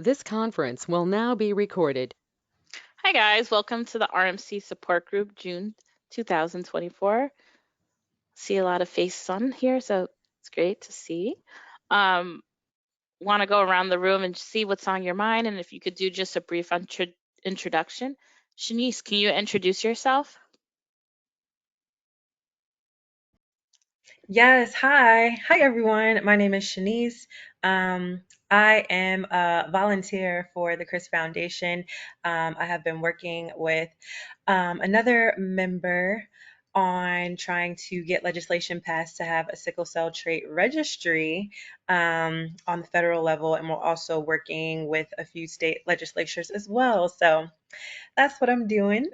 This conference will now be recorded. Hi, guys. Welcome to the RMC support group, June 2024. See a lot of faces on here, so it's great to see. Um, Want to go around the room and see what's on your mind, and if you could do just a brief introduction. Shanice, can you introduce yourself? Yes, hi. Hi, everyone. My name is Shanice. Um, I am a volunteer for the Chris Foundation. I have been working with another member on trying to get legislation passed to have a sickle cell trait registry on the federal level, and we're also working with a few state legislatures as well. So that's what I'm doing.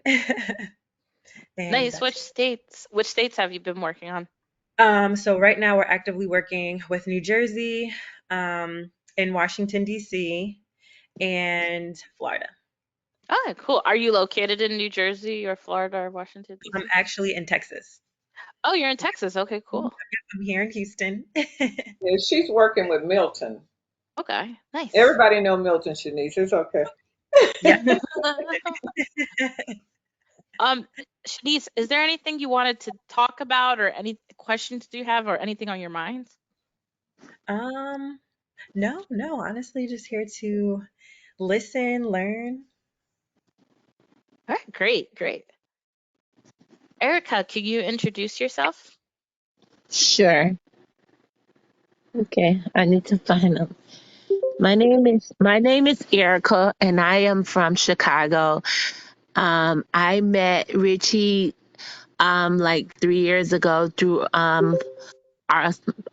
And Nice. that's Which states have you been working on? So right now we're actively working with New Jersey, in Washington, D.C., and Florida. Oh, cool. Are you located in New Jersey or Florida or Washington, I'm D.C.? actually in Texas. Oh, you're in Texas. Okay, cool. I'm here in Houston. Yeah, she's working with Milton. Okay, nice. Everybody know Milton, Shanice. It's okay. Yeah. Um, Shanice, is there anything you wanted to talk about or any questions do you have or anything on your mind? Um, no, honestly, just here to listen, learn. All right, great, great. Erica, can you introduce yourself? Sure. Okay. I need to find them. My name is Erica and I am from Chicago. I met Richie like 3 years ago through our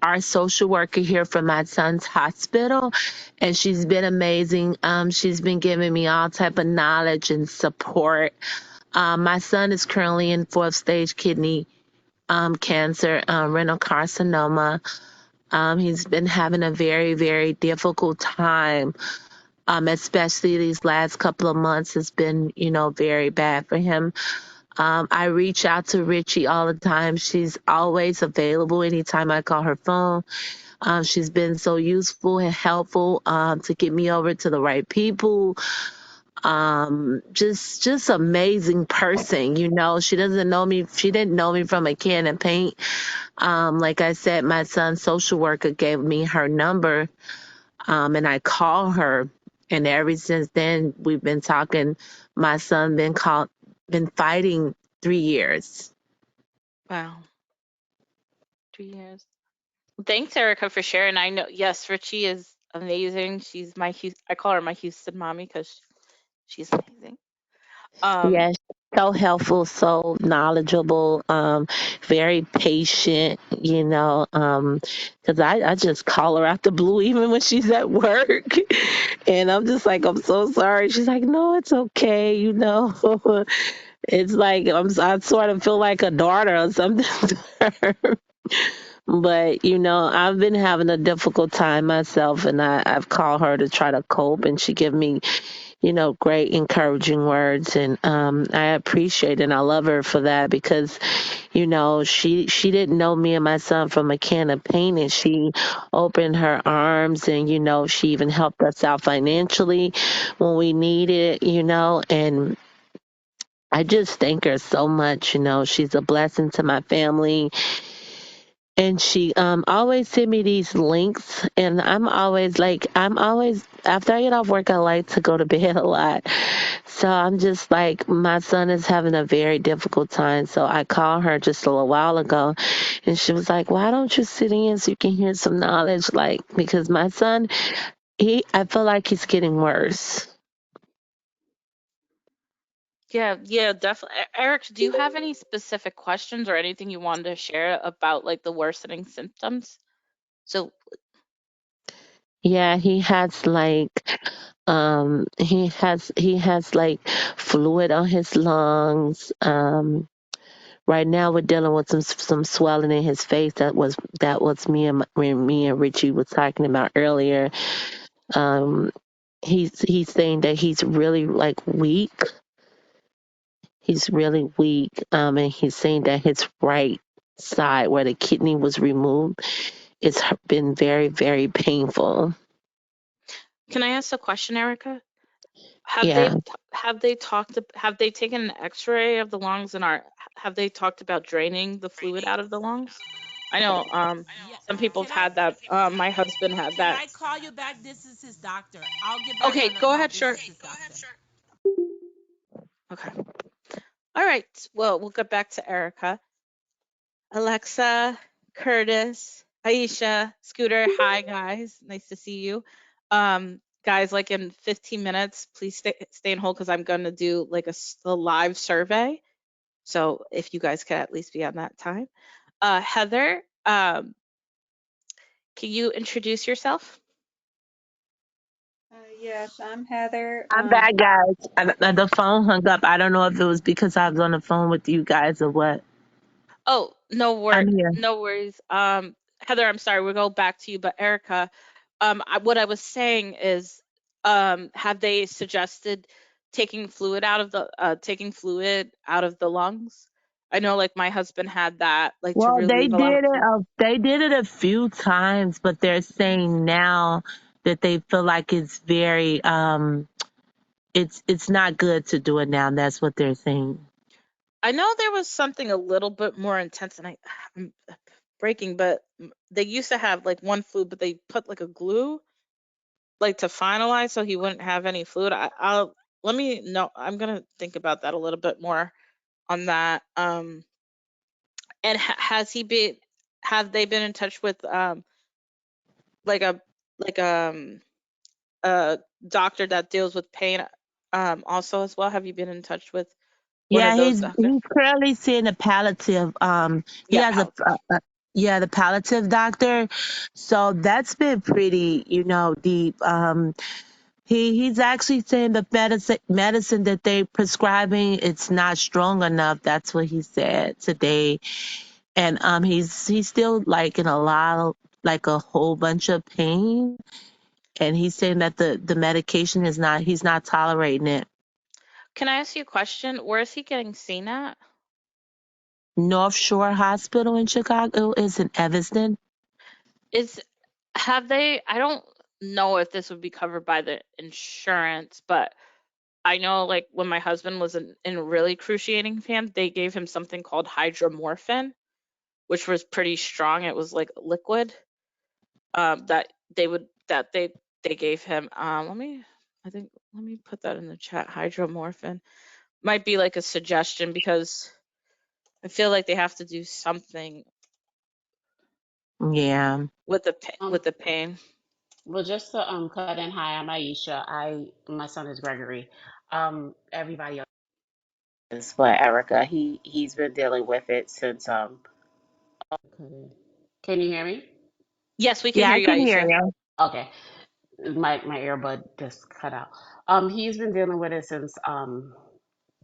our social worker here from my son's hospital, and she's been amazing. She's been giving me all type of knowledge and support. My son is currently in fourth stage kidney cancer, renal carcinoma. He's been having a very, very difficult time, especially these last couple of months has been, very bad for him. I reach out to Richie all the time. She's always available anytime I call her phone. She's been so useful and helpful to get me over to the right people. Just amazing person. She doesn't know me. She didn't know me from a can of paint. Like I said, my son's social worker gave me her number, and I call her. And ever since then, we've been talking. My son been fighting 3 years. Wow, 3 years. Thanks, Erica, for sharing. I know, yes, Richie is amazing. She's I call her my Houston mommy because she's amazing. Um, Yes, so helpful, so knowledgeable, very patient, because I just call her out the blue even when she's at work. And I'm just like, I'm so sorry. She's like, no, it's okay. It's like I sort of feel like a daughter or something to her. But I've been having a difficult time myself, and I've called her to try to cope, and she give me, great encouraging words, and I appreciate and I love her for that because, she didn't know me and my son from a can of paint, and she opened her arms, and she even helped us out financially when we needed, and I just thank her so much. She's a blessing to my family, and she always send me these links, and I'm always after I get off work I like to go to bed a lot. So I'm just like, my son is having a very difficult time, so I called her just a little while ago, and she was like, why don't you sit in so you can hear some knowledge, like, because my son, I feel like he's getting worse. yeah, yeah, definitely. Eric, do you have any specific questions or anything you wanted to share about like the worsening symptoms? So, Yeah, he has like fluid on his lungs. Right now we're dealing with some swelling in his face. That was when me and Richie was talking about earlier. Um, he's saying that he's really like weak. He's really weak. And he's saying that his right side where the kidney was removed, it's been very, very painful. Can I ask a question, Erica? Have Yeah. they taken an X-ray of the lungs and have they talked about draining the fluid out of the lungs? I know Yeah. some people Can have I had that. My husband had can that. I call you back? This is his doctor. I'll get back Okay, on the go call. ahead, This sure. is his doctor. Okay. All right. Well, we'll get back to Erica. Alexa, Curtis, Aisha, Scooter, hi guys. Nice to see you. Guys, like in 15 minutes, please stay and hold because I'm going to do like a live survey. So if you guys could at least be on that time. Heather, can you introduce yourself? Yes, I'm Heather. I'm back, guys. The phone hung up. I don't know if it was because I was on the phone with you guys or what. Oh, I'm here. no worries. Heather, I'm sorry, we'll go back to you, but Erica, what I was saying is, have they suggested taking fluid out of the lungs? I know, like my husband had that, like to Well, relieve a lot of pain. they did it a few times, but they're saying now that they feel like it's very it's not good to do it now. That's what they're saying. I know there was something a little bit more intense, and I'm breaking, but they used to have like one fluid, but they put like a glue like to finalize so he wouldn't have any fluid. I'll let me know. I'm gonna think about that a little bit more on that. And has he been? Have they been in touch with like a like a doctor that deals with pain also as well? Have you been in touch with one of Yeah, those doctors? he's currently seeing a palliative. He Yeah, has palliative. yeah, the palliative doctor. So that's been pretty, deep. He's actually saying the medicine that they prescribing it's not strong enough. That's what he said today. And he's still like in a lot of like a whole bunch of pain. And he's saying that the medication is not he's not tolerating it. Can I ask you a question? Where is he getting seen at? North Shore Hospital in Chicago is in Evanston. Is have they? I don't know if this would be covered by the insurance, but I know like when my husband was in really cruciating pain, they gave him something called hydromorphine, which was pretty strong. It was like liquid. That they gave him. Let me put that in the chat. Hydromorphine might be like a suggestion because I feel like they have to do something Yeah. with Um, with the pain. well, just to cut in, hi, I'm Aisha. My son is Gregory. Everybody else is but Erica. He's been dealing with it since cut in. Can you hear me? Yes, we can Yeah, hear I you, can hear Aisha. you. Okay, my earbud just cut out. He's been dealing with it since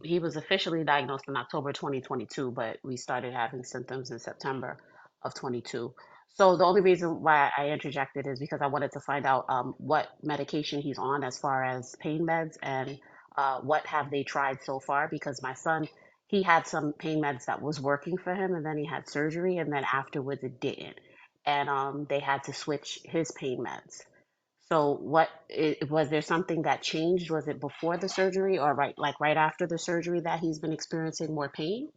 he was officially diagnosed in October 2022, but we started having symptoms in September of 22. So the only reason why I interjected is because I wanted to find out what medication he's on as far as pain meds and what have they tried so far. Because my son, he had some pain meds that was working for him, and then he had surgery, and then afterwards it didn't, and they had to switch his pain meds. So was there something that changed? Was it before the surgery or right after the surgery that he's been experiencing more pain?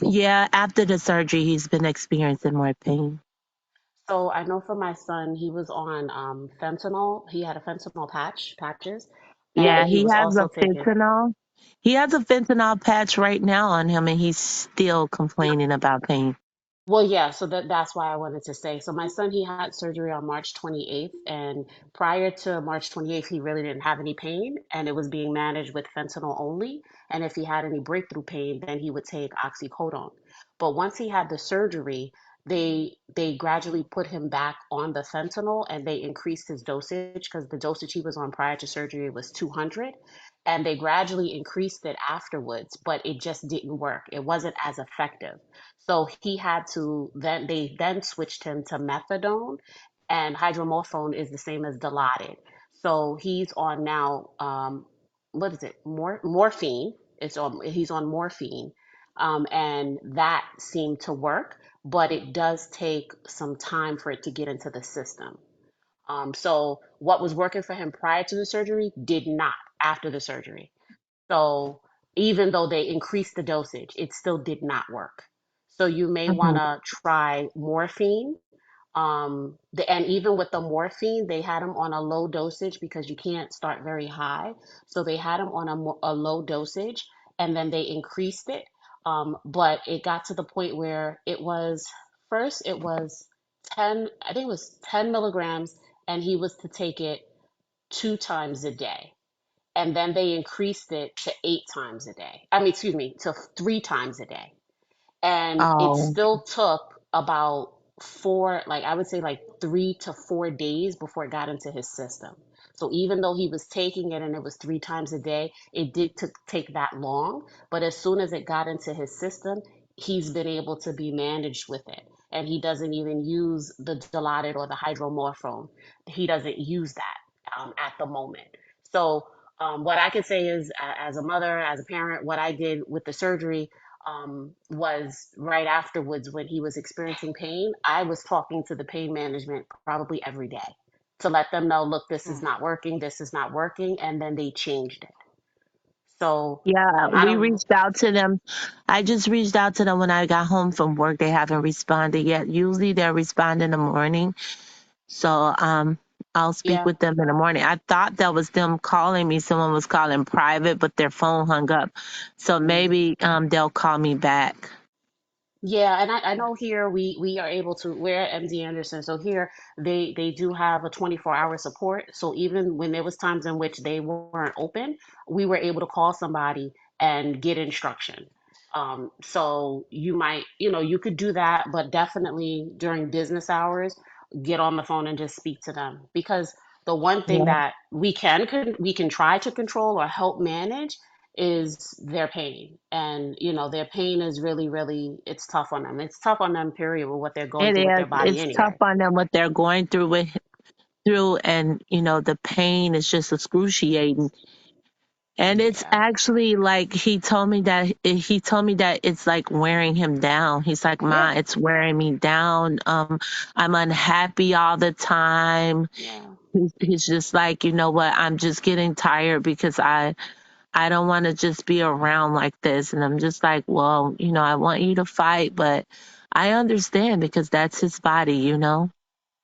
Yeah, after the surgery he's been experiencing more pain. So I know for my son, he was on fentanyl. He had a fentanyl patches, Yeah, and he he was has also a taking. fentanyl. He has a fentanyl patch right now on him and he's still complaining about pain. Well, yeah, so that's why I wanted to say. So my son, he had surgery on March 28th, and prior to March 28th, he really didn't have any pain, and it was being managed with fentanyl only. And if he had any breakthrough pain, then he would take oxycodone. But once he had the surgery, they gradually put him back on the fentanyl, and they increased his dosage because the dosage he was on prior to surgery was 200, and they gradually increased it afterwards, but it just didn't work. It wasn't as effective. So he had to they then switched him to methadone, and hydromorphone is the same as Dilaudid. So he's on now what is it? Morphine. He's on morphine. And that seemed to work, but it does take some time for it to get into the system. So what was working for him prior to the surgery did not after the surgery. So even though they increased the dosage, it still did not work. So you may want Mhm. to try morphine. And even with the morphine, they had him on a low dosage because you can't start very high. So they had him on a low dosage, and then they increased it. But it got to the point where it was first it was 10, I think it was 10 milligrams, and he was to take it 2 times a day. And then they increased it to 8 times a day. I mean, excuse me, to 3 times a day. And it Oh, still took about four, like I would say like 3 to 4 days before it got into his system. So even though he was taking it and it was 3 times a day, it did take that long. But as soon as it got into his system, he's been able to be managed with it. And he doesn't even use the Dilaudid or the hydromorphone. He doesn't use that at the moment. So what I can say is, as a mother, as a parent, what I did with the surgery was right afterwards when he was experiencing pain. I was talking to the pain management probably every day to let them know, look, this is not working, this is not working, and then they changed it. So yeah. I We don't, reached out to them. I just reached out to them when I got home from work. They haven't responded yet. Usually they'll respond in the morning. So I'll speak yeah. with them in the morning. I thought that was them calling me. Someone was calling private, but their phone hung up. So Mm. maybe they'll call me back. Yeah, and I know here we are able to, we're at MD Anderson, so here they do have a 24-hour support. So even when there was times in which they weren't open, we were able to call somebody and get instruction. So you might, you could do that, but definitely during business hours, get on the phone and just speak to them, because the one thing Yeah, that we can try to control or help manage is their pain. And their pain is really, really, it's tough on them. It's tough on them, period, with what they're going it through with is. their body It's tough anyway. on them what they're going through, and the pain is just excruciating. And it's Yeah. actually like he told me that it's like wearing him down. He's like, Yeah. Ma, it's wearing me down. I'm unhappy all the time. Yeah. He's just like, you know what? I'm just getting tired because I don't want to just be around like this. And I'm just like, well, I want you to fight, but I understand because that's his body.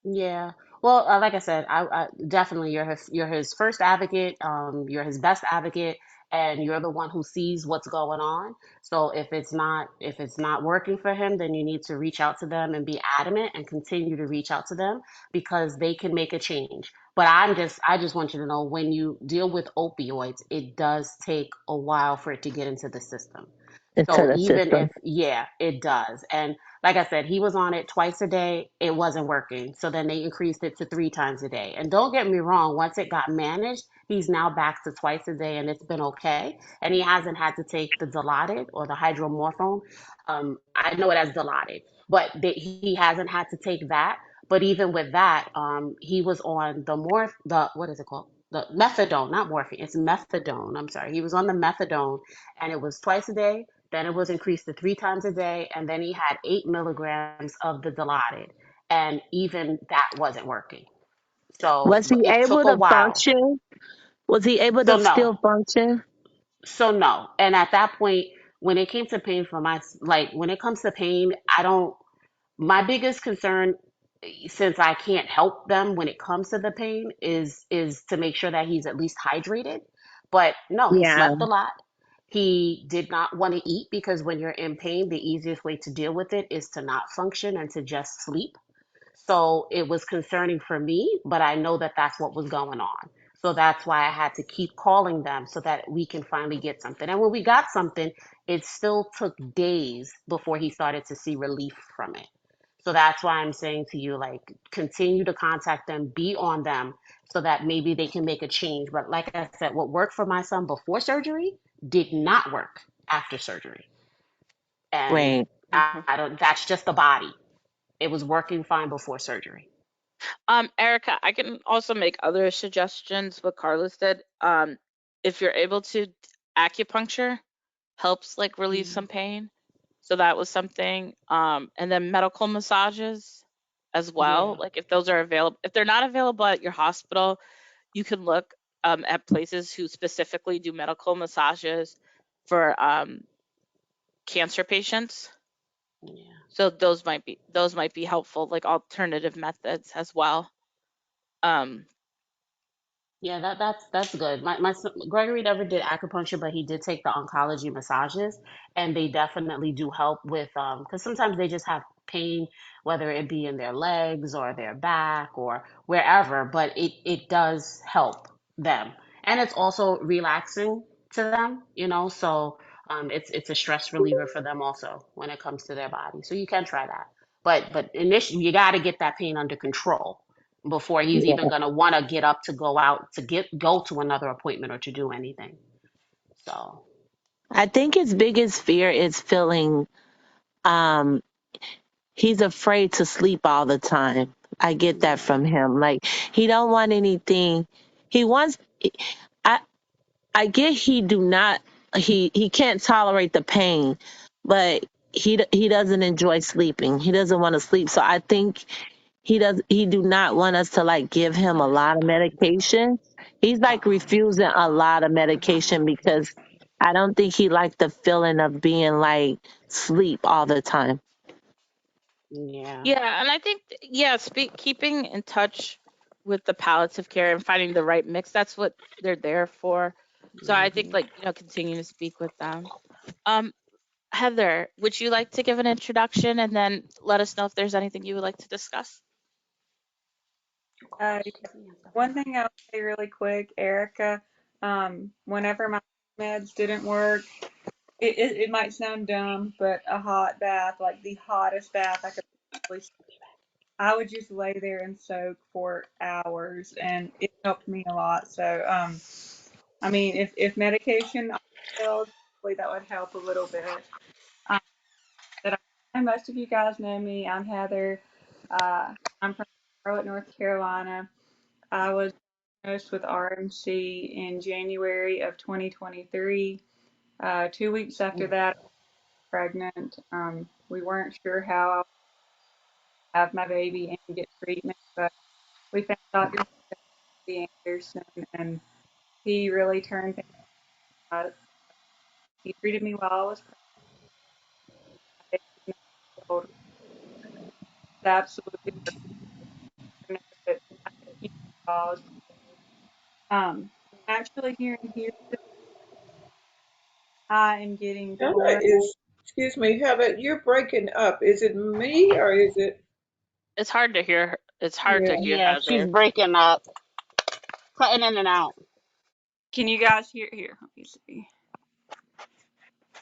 Yeah. Well, like I said, I definitely you're his first advocate. You're his best advocate, and you're the one who sees what's going on. So if it's not working for him, then you need to reach out to them and be adamant and continue to reach out to them, because they can make a change. But I just want you to know, when you deal with opioids, it does take a while for it to get into the system. Into So the even if, system. yeah, it does. And like I said, he was on it twice a day. It wasn't working. So then they increased it to 3 times a day. And don't get me wrong, once it got managed, he's now back to twice a day, and it's been okay. And he hasn't had to take the Dilaudid or the hydromorphone. I know it as Dilaudid, but he hasn't had to take that. But even with that, he was on the what is it called? The methadone, not morphine. It's methadone. I'm sorry. He was on the methadone, and it was twice a day. Then it was increased to 3 times a day, and then he had 8 milligrams of the Dilaudid, and even that wasn't working. So Was he it took able a to while. function? Was he able So to no, still function? so no. And at that point, when it came to pain for like when it comes to pain, I don't. My biggest concern, since I can't help them when it comes to the pain, is to make sure that he's at least hydrated. But no, he Yeah. slept a lot. He did not want to eat, because when you're in pain, the easiest way to deal with it is to not function and to just sleep. So it was concerning for me, but I know that that's what was going on. So that's why I had to keep calling them so that we can finally get something. And when we got something, it still took days before he started to see relief from it. So that's why I'm saying to you, like, continue to contact them, be on them, so that maybe they can make a change. But like I said, what worked for my son before surgery did not work after surgery. And Right. I don't, that's just the body. It was working fine before surgery. Erica, I can also make other suggestions what Carlos did. If you're able to, acupuncture helps like relieve Mm. some pain. So that was something. And then medical massages. as well. Yeah. Like if those are available, if they're not available at your hospital, you can look at places who specifically do medical massages for cancer patients. Yeah. So those might be helpful, like alternative methods as well. Um, Yeah, that's good. My son, Gregory never did acupuncture, but he did take the oncology massages, and they definitely do help with because sometimes they just have pain, whether it be in their legs or their back or wherever, but it does help them, and it's also relaxing to them, you know. So it's a stress reliever for them also when it comes to their body. So you can try that, but initially you got to get that pain under control before he's Yeah. even going to want to get up to go out to go to another appointment or to do anything. So, I think his biggest fear is feeling um he's afraid to sleep all the time. I get that yeah. from him. Like he don't want anything. He wants I I get he can't tolerate the pain, but he doesn't enjoy sleeping. He doesn't want to sleep. So I think he do not want us to like give him a lot of medication. He's like Uh-oh. refusing a lot of medication because I don't think he liked the feeling of being like sleep all the time. Yeah. yeah, and I think yeah, keeping in touch with the palliative care and finding the right mix, that's what they're there for. So I think Hmm. like, continue to speak with them. Um, Heather, would you like to give an introduction and then let us know if there's anything you would like to discuss? Yeah. One thing I'll say really quick, Erica, whenever my meds didn't work, it might sound dumb, but a hot bath, like the hottest bath I could possibly, I would just lay there and soak for hours, and it helped me a lot. So, I mean, if medication fails, hopefully that would help a little bit. Um, but most of you guys know me. I'm Heather. I'm from Charlotte, North Carolina. I was diagnosed with RMC in January of 2023. 2 weeks after that, I was pregnant. We weren't sure how I would have my baby and get treatment, but we found Dr. Anderson, and he really turned things around. He treated me while I was pregnant. My baby was 9 months old. It's absolutely know that I had chemo while I was actually here in Houston, I am getting Heather 4. is, excuse me, Heather, you're breaking up. Is it me or is it? It's hard to hear. It's hard to Yeah. hear Yeah, she's Heather. breaking up, cutting in and out. Can you guys hear here? Let me see.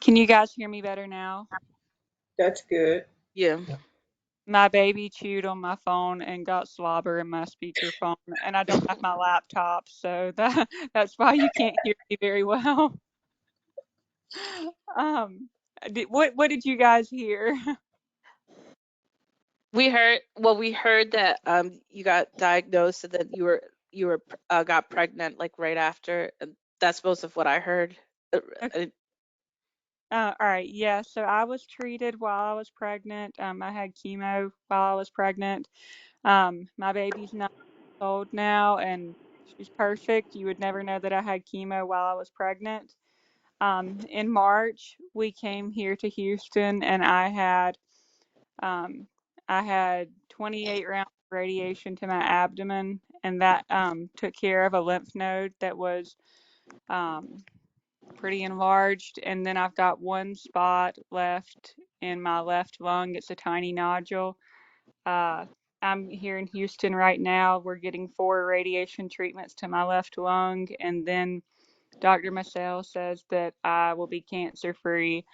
Can you guys hear me better now? That's good. Yeah. My baby chewed on my phone and got slobber in my speakerphone, and I don't have my laptop, so that's why you can't hear me very well. Um, what did you guys hear? We heard that you got diagnosed and then you were got pregnant like right after. And that's most of what I heard. Uh, uh, All right, yeah. So I was treated while I was pregnant. I had chemo while I was pregnant. My baby's 9 months old now, and she's perfect. You would never know that I had chemo while I was pregnant. In March, we came here to Houston, and um, I had 28 rounds of radiation to my abdomen, and that took care of a lymph node that was um, pretty enlarged. And then I've got one spot left in my left lung. It's a tiny nodule. Uh, I'm here in Houston right now. We're getting 4 radiation treatments to my left lung, and then Dr. Massell says that I will be cancer free.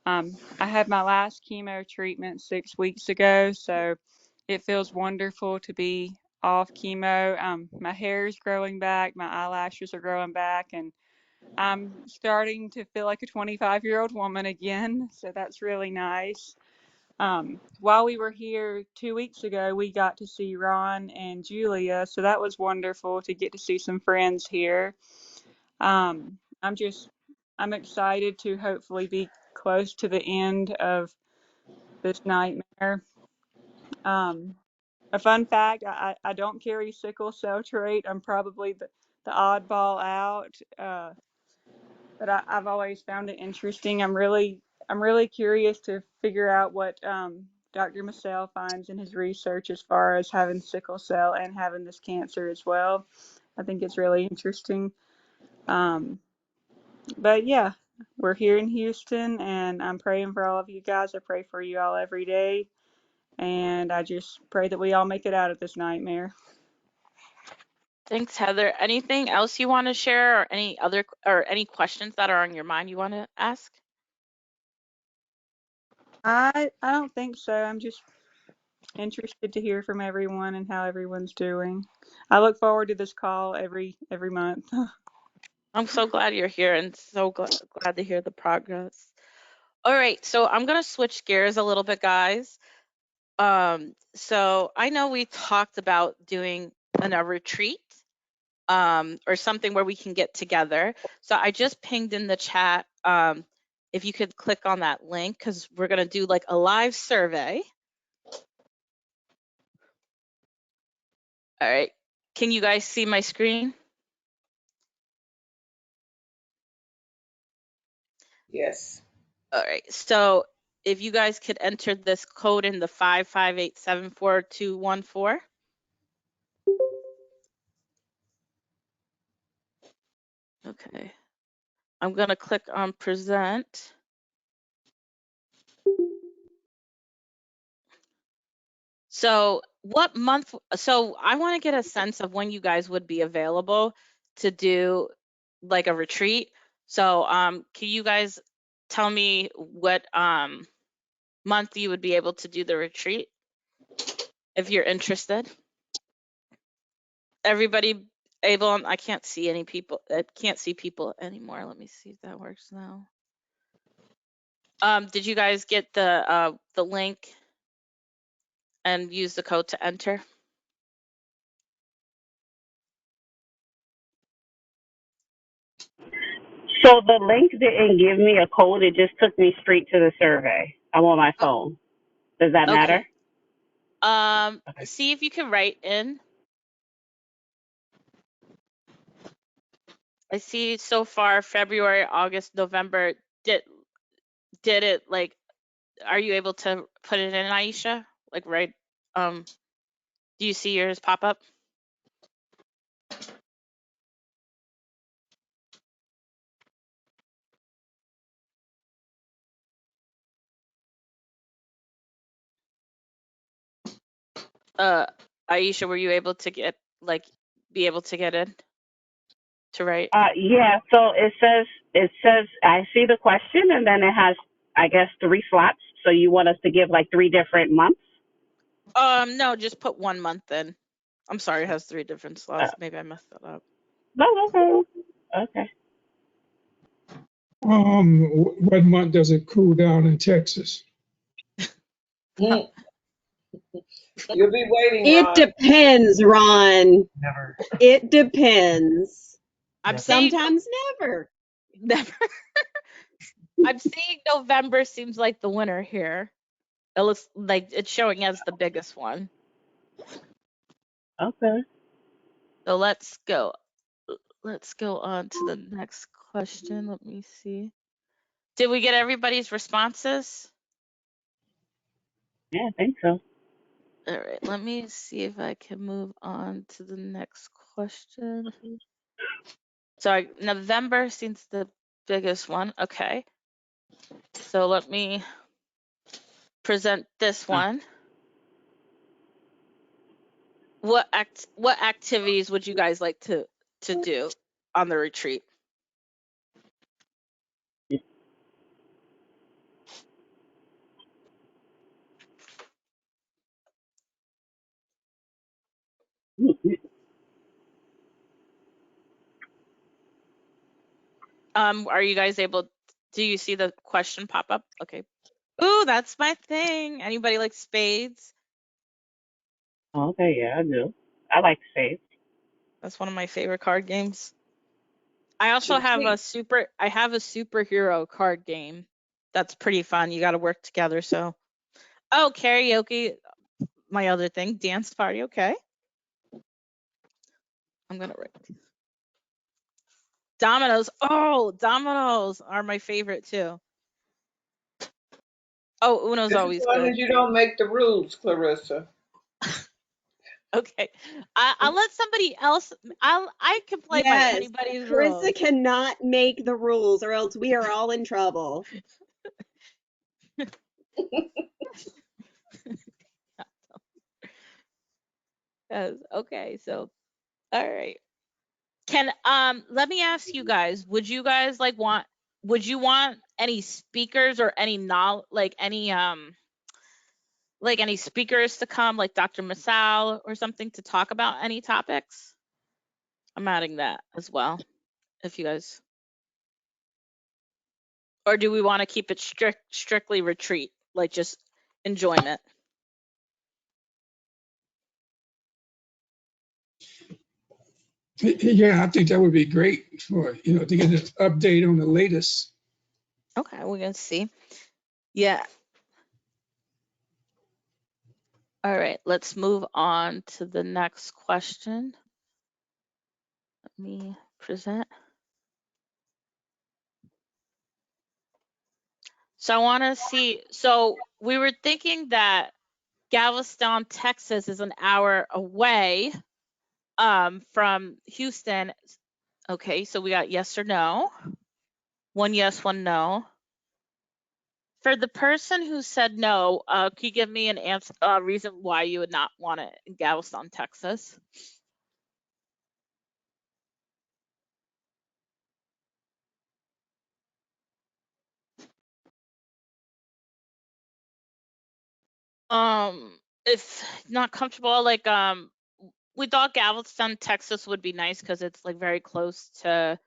I had my last chemo treatment 6 weeks ago, so it feels wonderful to be off chemo. My hair is growing back, my eyelashes are growing back, and I'm starting to feel like a 25-year-old woman again, so that's really nice. While we were here 2 weeks ago, we got to see Ron and Julia, so that was wonderful to get to see some friends here. Um, I'm just, I'm excited to hopefully be close to the end of this nightmare. Um, A fun fact: I don't carry sickle cell trait. I'm probably the oddball out. But I've always found it interesting. I'm really curious to figure out what Dr. Massell finds in his research as far as having sickle cell and having this cancer as well. I think it's really interesting. But yeah, we're here in Houston, and I'm praying for all of you guys. I pray for you all every day, and I just pray that we all make it out of this nightmare. Thanks, Heather. Anything else you want to share, or any questions that are on your mind you want to ask? I don't think so. I'm just interested to hear from everyone and how everyone's doing. I look forward to this call every month. I'm so glad you're here and so glad to hear the progress. All right, so I'm gonna switch gears a little bit, guys. So I know we talked about doing a retreat, or something where we can get together. So I just pinged in the chat, if you could click on that link, because we're gonna do like a live survey. All right, can you guys see my screen? Yes. All right, so if you guys could enter this code in the 558744214. Okay, I'm gonna click on present. So what month? So I want to get a sense of when you guys would be available to do like a retreat. So can you guys tell me what month you would be able to do the retreat if you're interested? Everybody able? I can't see any people. I can't see people anymore. Let me see if that works now. Did you guys get the link and use the code to enter? So the link didn't give me a code. It just took me straight to the survey. I'm on my phone. Does that matter? Okay. Okay. See if you can write in. I see so far February, August, November. Did it like? Are you able to put it in, Aisha? Like right? Do you see yours pop up? Aisha, were you able to be able to get in to write? Yeah. So it says I see the question and then it has I guess 3 slots. So you want us to give like 3 different months? No, just put 1 month in. I'm sorry, it has 3 different Uh, slots. Maybe I messed that up. no, okay. Okay. What month does it cool down in Texas? Mm. You'll be waiting, It Ron. depends, Ron. Never. It depends. I'm Yeah. saying Sometimes never. November. I'm saying November seems like the winner here. It looks like it's showing as the biggest one. Okay. So let's go. Let's go on to the next question. Let me see. Did we get everybody's responses? Yeah, I think so. All right, let me see if I can move on to the next question. So November seems the biggest one. Okay. So let me present this one. What activities would you guys like to do on the retreat? Are you guys able? Do you see the question pop up? Okay. Ooh, that's my thing. Anybody like spades? Okay, yeah, I do. I like to save. That's one of my favorite card games. I also Should have we? I have a superhero card game. That's pretty fun. You got to work together. So, oh, karaoke. my other thing, dance party. Okay. I'm gonna write dominoes. Oh, dominoes are my favorite too. Oh, Uno's Just as always long good. as you don't make the rules, Clarissa. Okay, I'll let somebody else. I can play by Yes, anybody's rules. Carissa cannot make the rules, or else we are all in trouble. Yes, okay, so all right. Can let me ask you guys, would you guys would you want any speakers or any any speakers to come, like Dr. Masal or something, to talk about any topics? I'm adding that as well, if you guys, or do we want to keep it strictly retreat, like just enjoyment? Yeah, I think that would be great for, to get an update on the latest. Okay, we're gonna see. Yeah. All right, let's move on to the next question. Let me present. So I want to see. So we were thinking that Galveston, Texas is an hour away from Houston. Okay, so we got yes or no. One yes, one no. For the person who said no, can you give me an answer, reason why you would not want it in Galveston, Texas? If not comfortable, like we thought Galveston, Texas would be nice because it's like very close to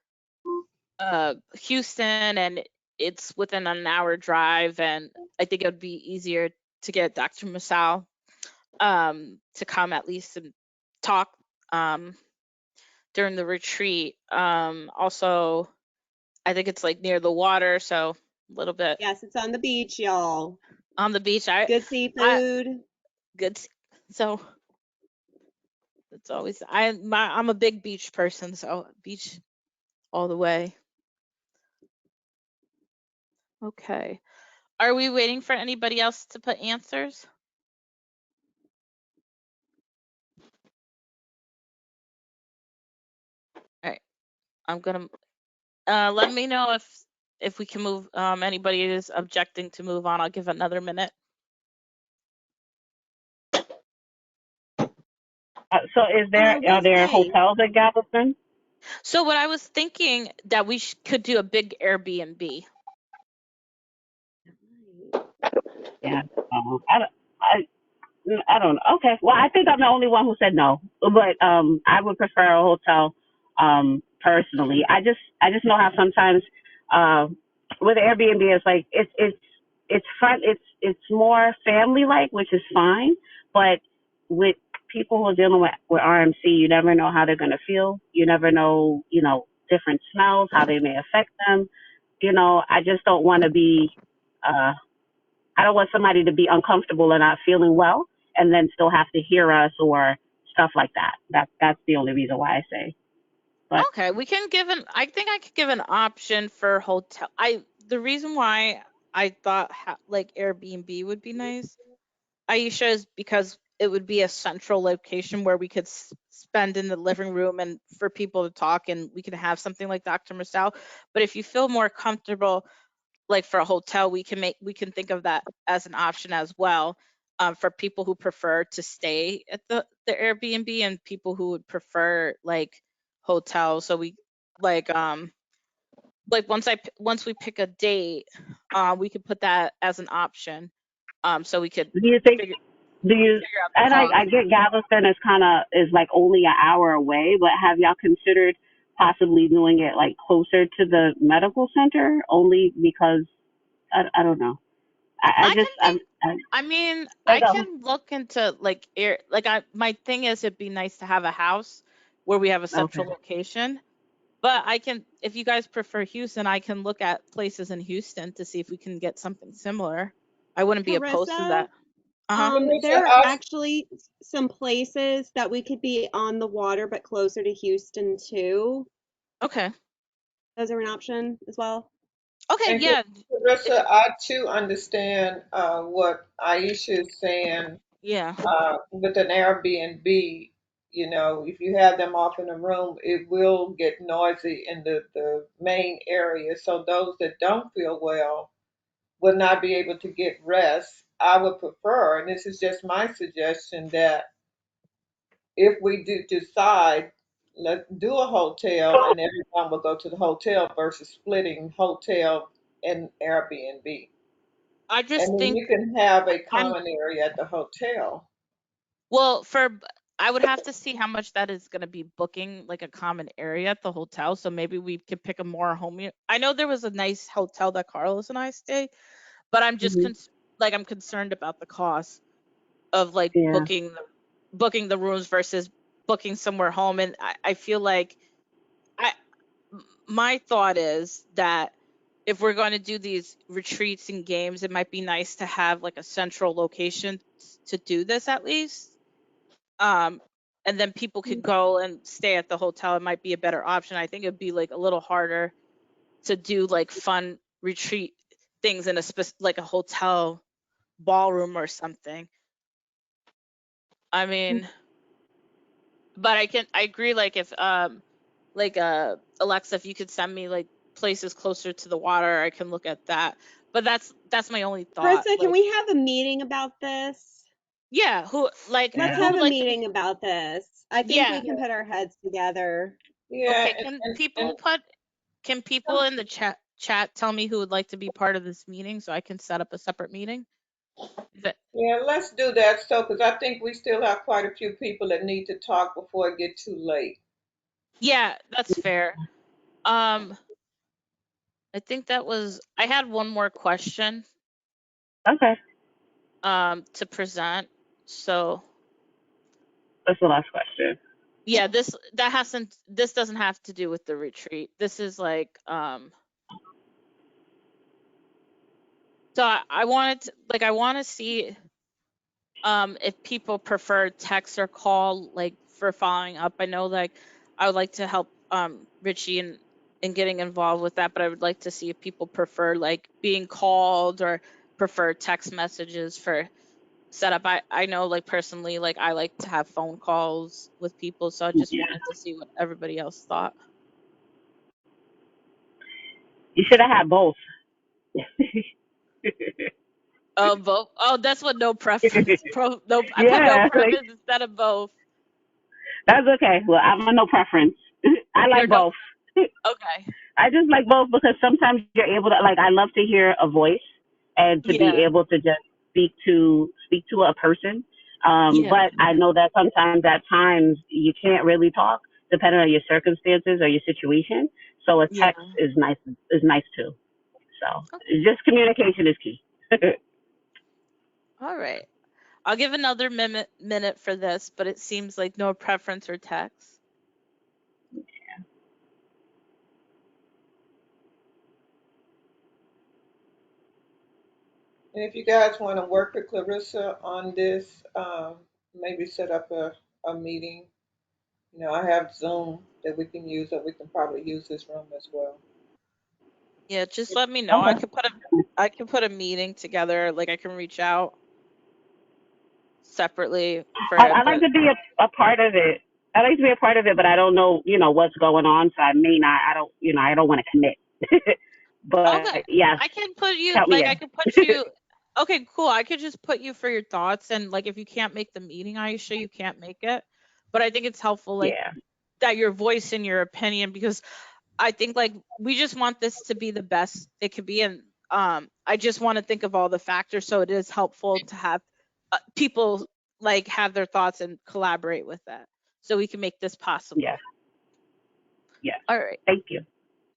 Houston, and it's within an hour drive, and I think it would be easier to get Dr. Masal to come at least and talk during the retreat. Also, I think it's like near the water, so a little bit Yes, it's on the beach, y'all. on the beach. Good I seafood. good. So it's always I'm a big beach person, so beach all the way. Okay. Are we waiting for anybody else to put answers? All right. I'm gonna let me know if we can move. Anybody is objecting to move on. I'll give another minute. So is there, I are will there say, hotels at Galveston? So what I was thinking that we could do a big Airbnb. Yeah. I don't know. Okay. Well, I think I'm the only one who said no, but I would prefer a hotel personally. I just know how sometimes uh, with Airbnb it's like it's fun. It's more family like, which is fine. But with people who are dealing with RMC, you never know how they're gonna feel. You never know, different smells, how they may affect them. I just don't want to be. I don't want somebody to be uncomfortable and not feeling well, and then still have to hear us or stuff like that. That's the only reason why I say. But Okay, we can give an. I think I could give an option for hotel. The reason why I thought like Airbnb would be nice, Aisha, is because it would be a central location where we could spend in the living room and for people to talk, and we could have something like Dr. Marcel. But if you feel more comfortable, like for a hotel, we can think of that as an option as well, for people who prefer to stay at the Airbnb and people who would prefer like hotels. So we like once we pick a date, we could put that as an option, so we could do you think? figure Do you? figure out the And cost. I get Galveston is like only an hour away, but have y'all considered possibly doing it like closer to the medical center? Only because I don't know. I I just can think. I I mean, like I can look into like my thing is it'd be nice to have a house where we have a okay. central location. But I can, if you guys prefer Houston, I can look at places in Houston to see if we can get something similar. I wouldn't be opposed to Carissa, that. Uh-huh. There Larissa, are actually some places that we could be on the water, but closer to Houston too. Okay. Those are an option as well. Okay, and yeah. If Larissa, I too understand what Aisha is saying yeah. with an Airbnb. You know, if you have them off in a room, it will get noisy in the main area. So those that don't feel well will not be able to get rest. I would prefer, and this is just my suggestion, that if we do decide, let's do a hotel and everyone will go to the hotel versus splitting hotel and Airbnb. I And just then think you can have a I'm common area at the hotel. well for I would have to see how much that is going to be booking like a common area at the hotel. So maybe we could pick a more homey. I know there was a nice hotel that Carlos and I stay, but I'm just Hmm. like I'm concerned about the cost of like Yeah. booking the rooms versus booking somewhere home. And I feel like I my thought is that if we're going to do these retreats and games, it might be nice to have like a central location to do this at least. Um, and then people could go and stay at the hotel. It might be a better option. I think it'd be like a little harder to do like fun retreat things in a like a hotel ballroom or something. I mean, but I agree like if like Alexa, if you could send me like places closer to the water, I can look at that. But that's my only thought. Krista, can Like, we have a meeting about this? yeah, Let's who have would a like to be? meeting about this. I think we Yeah. can put our heads together. Yeah, Okay, and can people in the chat tell me who would like to be part of this meeting so I can set up a separate meeting? yeah, let's do that. So, because I think we still have quite a few people that need to talk before it get too late. Yeah, that's fair. Um, I think I had one more question Okay. to present. So, That's the last question. yeah, this doesn't have to do with the retreat. This is like so I wanted to, like I want to see if people prefer text or call like for following up. I know like I would like to help Richie in getting involved with that, but I would like to see if people prefer like being called or prefer text messages for setup. I know like personally like I like to have phone calls with people, so I just Yeah. wanted to see what everybody else thought. You should have had both. Oh, both. Oh, that's what no preference. No, I put no Yeah, like preference instead of both. that's okay. Well, I'm a no preference. I You're like no. both. Okay. I just like both because sometimes you're able to like I love to hear a voice and to be Yeah. able to just speak to a person. Yeah. But I know that sometimes at times you can't really talk depending on your circumstances or your situation. So a Yeah. text is nice too. So Okay. just communication is key. All right. I'll give another minute for this, but it seems like no preference or text. And if you guys want to work with Clarissa on this, maybe set up a meeting. You know, I have Zoom that we can use, or we can probably use this room as well. Yeah, just let me know. Okay. I can put a meeting together. Like I can reach out separately for I, it, I like but to be a part of it. I like to be a part of it, but I don't know, what's going on, so I may not. I don't want to commit. okay. But yes, I can put you count me like I in. can put you okay, cool. I could just put you for your thoughts and like if you can't make the meeting, Aisha, you can't make it. But I think it's helpful like Yeah, that your voice and your opinion because I think like we just want this to be the best it could be and I just want to think of all the factors so it is helpful to have people like have their thoughts and collaborate with that so we can make this yes, possible. yes. All right. Thank you.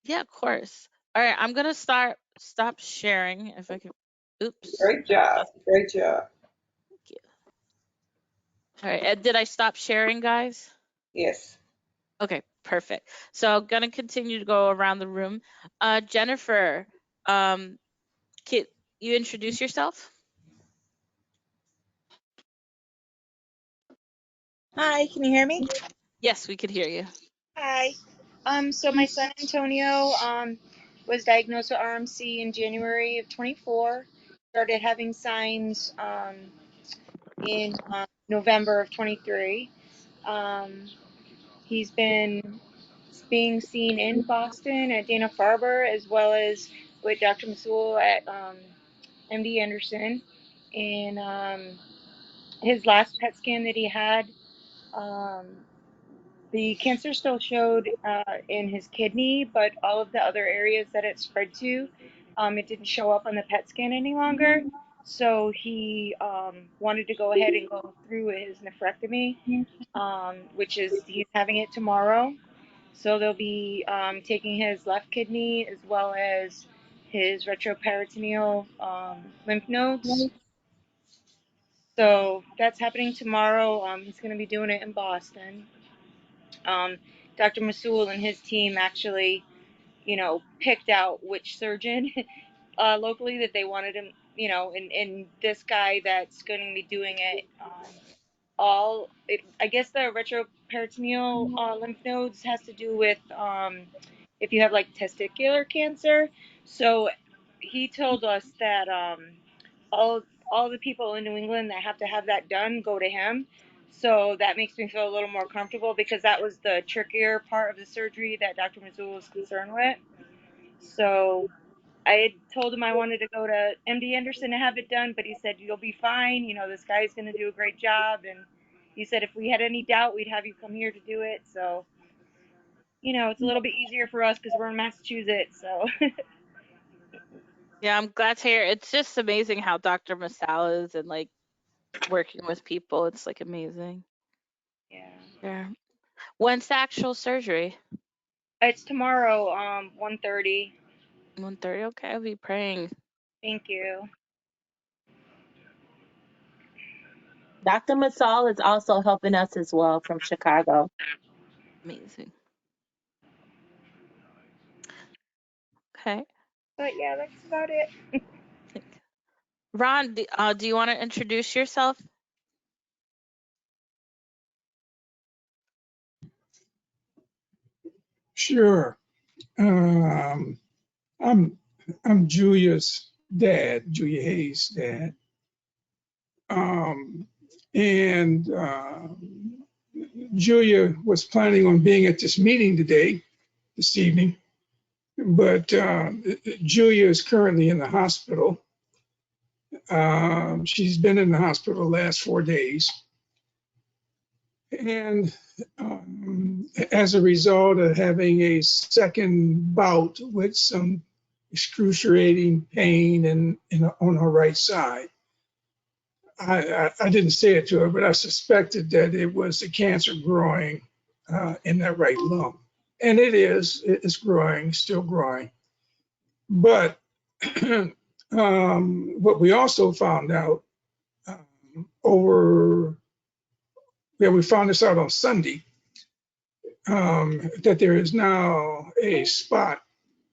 Yeah, of course. All right, I'm gonna stop sharing if I can. Oops. Great job. Just Great job. thank you. All right, did I stop sharing, guys? Yes. Okay, perfect. So I'm gonna continue to go around the room. Jennifer, can you introduce yourself? Hi, can you hear me? Yes, we could hear you. Hi. So my son Antonio was diagnosed with RMC in January of 24. Started having signs in November of 23. He's been being seen in Boston at Dana-Farber as well as with Dr. Masul at MD Anderson. And his last PET scan that he had, um, the cancer still showed in his kidney, but all of the other areas that it spread to, it didn't show up on the PET scan any longer. So he wanted to go ahead and go through his nephrectomy, which is he's having it tomorrow. So they'll be taking his left kidney as well as his retroperitoneal lymph nodes. So that's happening tomorrow. He's going to be doing it in Boston. Dr. Masul and his team actually, picked out which surgeon locally that they wanted him, and this guy that's going to be doing it I guess the retroperitoneal lymph nodes has to do with if you have like testicular cancer. So he told us that all all the people in New England that have to have that done go to him. So that makes me feel a little more comfortable because that was the trickier part of the surgery that Dr. Mazzul was concerned with. So I had told him I wanted to go to MD Anderson to have it done, but he said, "You'll be fine. This guy's going to do a great job." And he said, if we had any doubt, we'd have you come here to do it. So, it's a little bit easier for us because we're in Massachusetts. So, Yeah, I'm glad to hear. It's just amazing how Dr. Masala is and like working with people. It's like amazing. yeah. Yeah. When's the actual surgery? It's tomorrow, 1:30. 1:30. Okay, I'll be praying. Thank you. Dr. Masal is also helping us as well from Chicago. Amazing. Okay. But yeah, that's about it. Ron, do you want to introduce yourself? Sure. Um, I'm Julia's dad, Julia Hayes' dad. Um, and Julia was planning on being at this meeting today, this evening, but Julia is currently in the hospital. She's been in the hospital the last 4 days. And as a result of having a second bout with some excruciating pain on her right side, I didn't say it to her, but I suspected that it was the cancer growing in that right lung. And it is, it's growing, still growing. But what we also found out we found this out on Sunday, that there is now a spot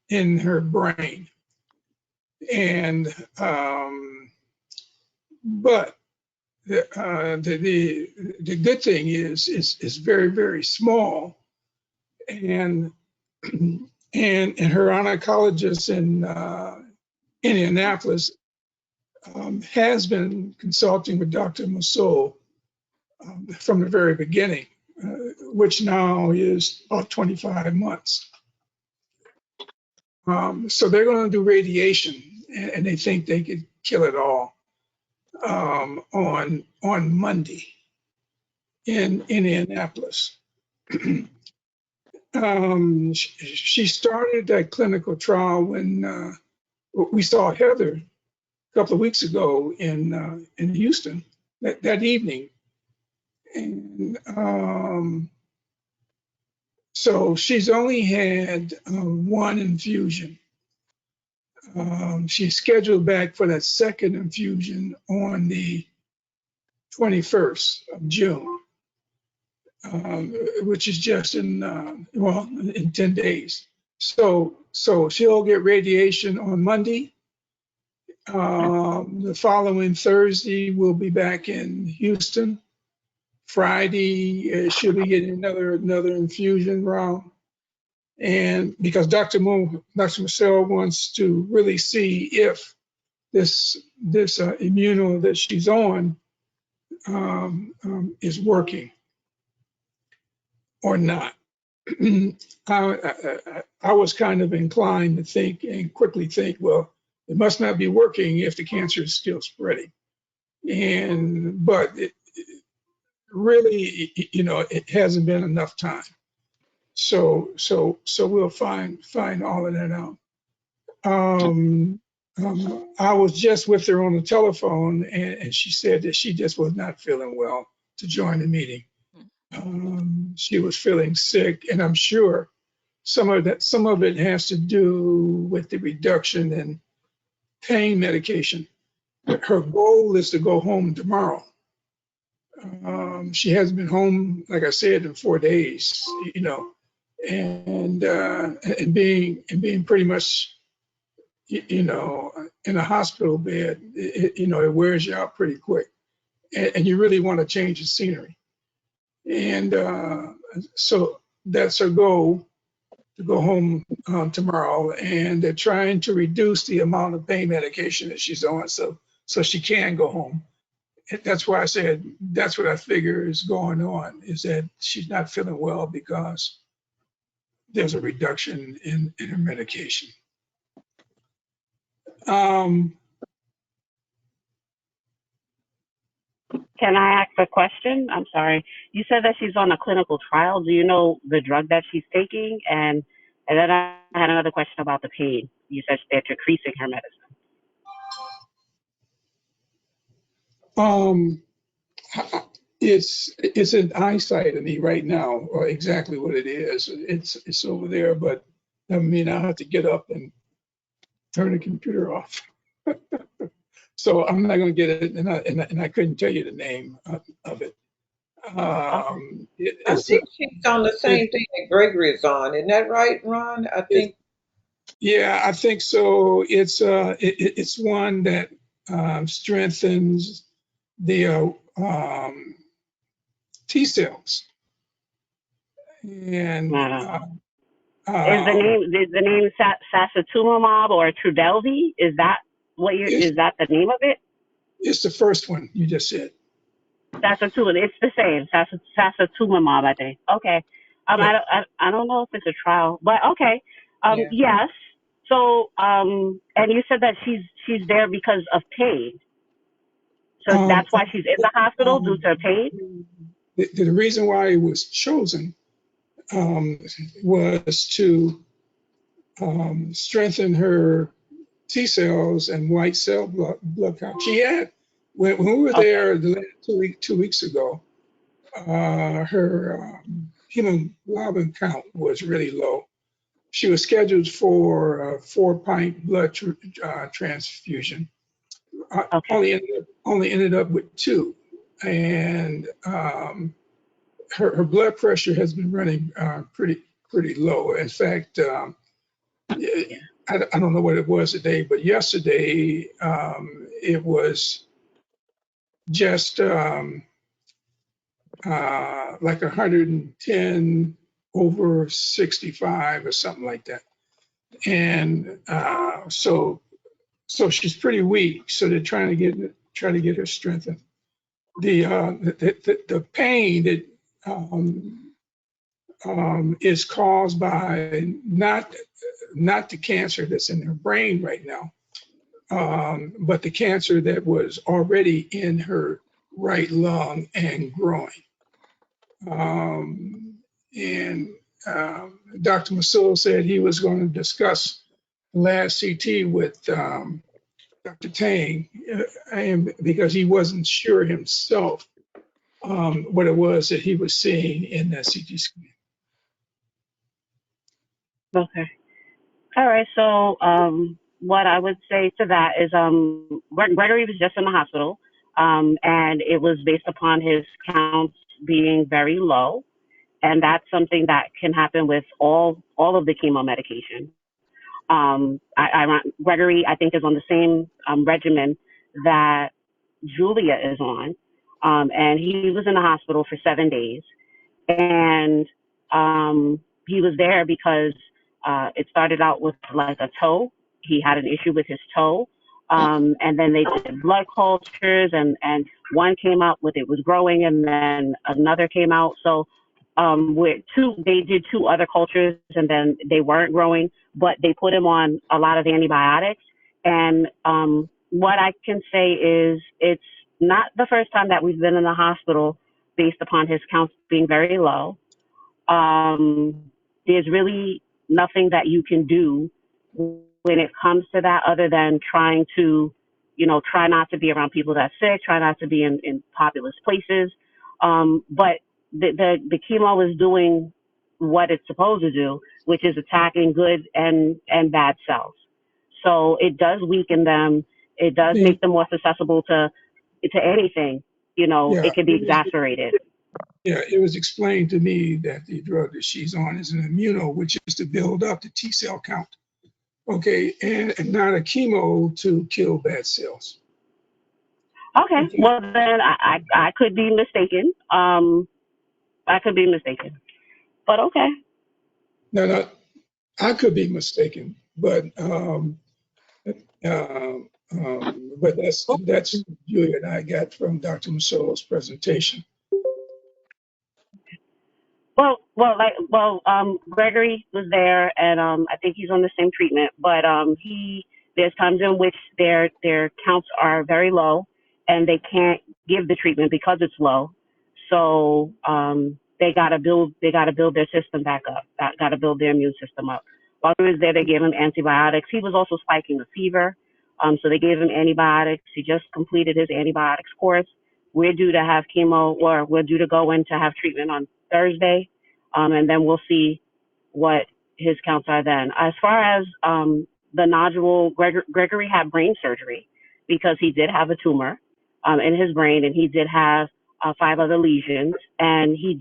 in her brain. And, but the good thing is it's very, very small. And her oncologist in Indianapolis has been consulting with Dr. Musso from the very beginning, which now is about 25 months. So they're going to do radiation, and they think they could kill it all on Monday in Indianapolis. She started that clinical trial when we saw Heather a couple of weeks ago in Houston that evening, and so she's only had one infusion. She's scheduled back for that second infusion on the 21st of June, which is just in 10 days. So she'll get radiation on Monday. The following Thursday, we'll be back in Houston Friday, she'll be getting another infusion round. And because Dr. Marcel wants to really see if this immuno that she's on is working or not. I was kind of inclined to think and quickly think, well, it must not be working if the cancer is still spreading. But really, it hasn't been enough time. So we'll find all of that out. I was just with her on the telephone, and she said that she just was not feeling well to join the meeting. She was feeling sick, and I'm sure some of it has to do with the reduction in pain medication. Her goal is to go home tomorrow. She hasn't been home, like I said, in 4 days, and being pretty much, in a hospital bed, it wears you out pretty quick, and you really want to change the scenery. And so that's her goal, to go home tomorrow, and they're trying to reduce the amount of pain medication that she's on, so she can go home. That's why I said that's what I figure is going on, is that she's not feeling well because there's a reduction in her medication. Can I ask a question? I'm sorry. You said that she's on a clinical trial. Do you know the drug that she's taking? And then I had another question about the pain. You said they're decreasing her medicine. Um, it's an eyesight of me right now, or exactly what it is. It's over there, but I mean, I have to get up and turn the computer off. So I'm not going to get it, and I couldn't tell you the name of it. I think she's on the same thing that Gregory is on. Isn't that right, Ron? I think. Yeah, I think so. It's one that strengthens the T cells, and Is the name Sasutumumab or Trodelvy? Is that the name of it? It's the first one you just said. Sasutumumab. It's the same. Sasutumumab, I think. Okay. Yeah. I don't know if it's a trial, but okay. Yeah. Yes. So and you said that she's there because of pain. So that's why she's in the hospital, due to pain? The reason why it was chosen was to strengthen her T cells and white cell blood count. She had, when we were there the last 2 weeks ago, her hemoglobin count was really low. She was scheduled for a 4-pint blood transfusion. Only ended up with 2, and her blood pressure has been running pretty low. In fact, I don't know what it was today, but yesterday it was just like 110 over 65 or something like that. And so she's pretty weak. So they're trying to get her strengthened. The pain that is caused by not the cancer that's in her brain right now, but the cancer that was already in her right lung and growing. And Dr. Masul said he was going to discuss the last CT with Dr. Tang, because he wasn't sure himself what it was that he was seeing in that CT scan. Okay. All right. So what I would say to that is Gregory was just in the hospital, and it was based upon his counts being very low. And that's something that can happen with all of the chemo medication. Gregory, I think, is on the same regimen that Julia is on. and he was in the hospital for 7 days. And he was there because it started out with like a toe. He had an issue with his toe. And then they did blood cultures, and one came out with it was growing, and then another came out. So they did two other cultures, and then they weren't growing, but they put him on a lot of antibiotics. And what I can say is it's not the first time that we've been in the hospital based upon his counts being very low. There's really nothing that you can do when it comes to that other than trying to, try not to be around people that's sick, try not to be in populous places. But the chemo is doing what it's supposed to do, which is attacking good and bad cells. So it does weaken them. It does make them more susceptible to anything. Yeah, It can be exasperated. yeah, it was explained to me that the drug that she's on is an immuno, which is to build up the T cell count. Okay, and not a chemo to kill bad cells. Okay, Okay. well then I could be mistaken. I could be mistaken, but okay. No, I could be mistaken, but that's Julia and I got from Dr. Masolo's presentation. Gregory was there, and I think he's on the same treatment. But there's times in which their counts are very low, and they can't give the treatment because it's low. So they gotta build their system back up. Gotta build their immune system up. While he was there, they gave him antibiotics. He was also spiking a fever, so they gave him antibiotics. He just completed his antibiotics course. We're due to have chemo, or we're due to go in to have treatment on Thursday, and then we'll see what his counts are then. As far as the nodule, Gregory had brain surgery because he did have a tumor in his brain, and he did have 5 other lesions, and he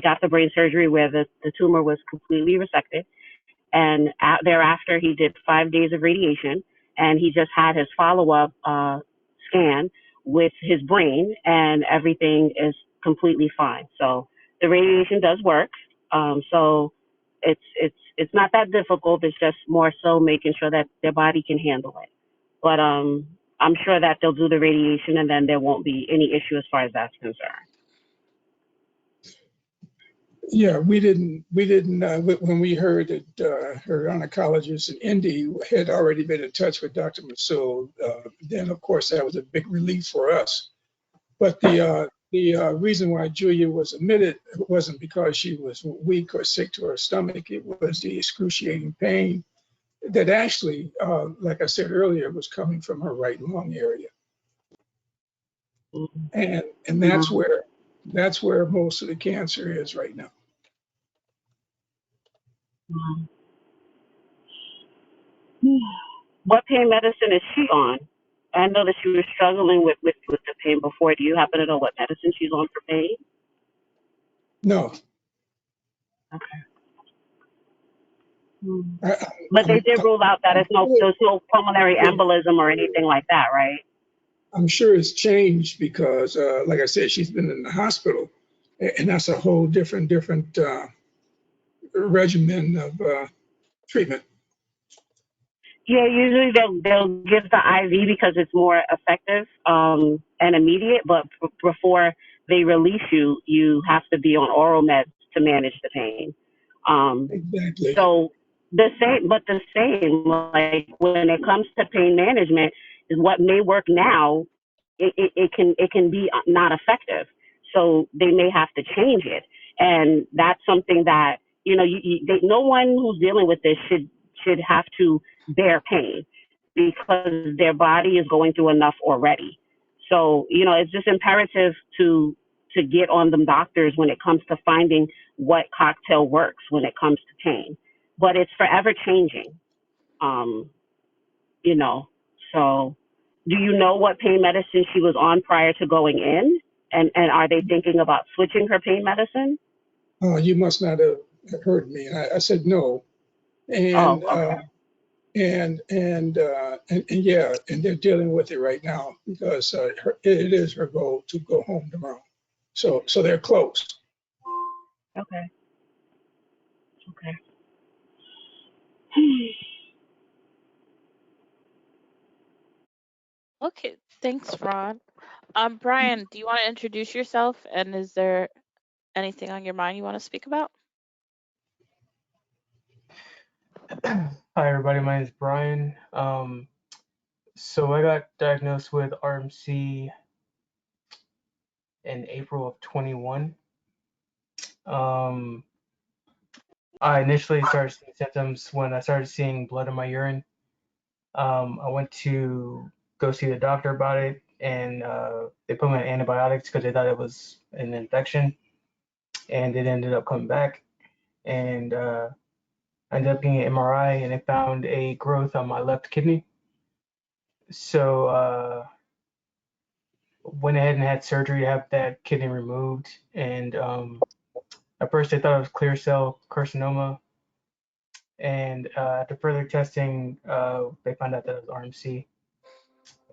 got the brain surgery where the tumor was completely resected, and thereafter he did 5 days of radiation, and he just had his follow-up scan with his brain, and everything is completely fine. So the radiation does work. So it's not that difficult. It's just more so making sure that their body can handle it. But I'm sure that they'll do the radiation, and then there won't be any issue as far as that's concerned. Yeah, we didn't when we heard that her oncologist in Indy had already been in touch with Dr. Masood. Then of course that was a big relief for us. But the reason why Julia was admitted wasn't because she was weak or sick to her stomach. It was the excruciating pain that actually, like I said earlier, was coming from her right lung area, and that's where most of the cancer is right now. What pain medicine is she on? I know that she was struggling with the pain before. Do you happen to know what medicine she's on for pain? No. Okay. I, But they did rule out that there's no pulmonary yeah, embolism or anything like that, right? I'm sure it's changed because, like I said, she's been in the hospital, and that's a whole different regimen of treatment. Yeah, usually they'll give the IV because it's more effective and immediate. But before they release you, you have to be on oral meds to manage the pain. Exactly. So the same, like when it comes to pain management, is what may work now, it can be not effective. So they may have to change it, and that's something that no one who's dealing with this should have to bear pain because their body is going through enough already. So it's just imperative to get on them doctors when it comes to finding what cocktail works when it comes to pain. But it's forever changing. Um, you know. So do you know what pain medicine she was on prior to going in? And are they thinking about switching her pain medicine? You must not have heard me. I said no. Oh, And okay. and they're dealing with it right now because it is her goal to go home tomorrow. So they're close. Okay. Okay. Okay, thanks, Ron. Brian, do you want to introduce yourself? And is there anything on your mind you want to speak about? Hi everybody, my name is Brian. So I got diagnosed with RMC in April of 21. Um, I initially started seeing symptoms when I started seeing blood in my urine. I went to go see the doctor about it, and they put me on antibiotics because they thought it was an infection, and it ended up coming back. And I ended up getting an MRI, and they found a growth on my left kidney. So went ahead and had surgery to have that kidney removed. And at first they thought it was clear cell carcinoma. And after further testing, they found out that it was RMC.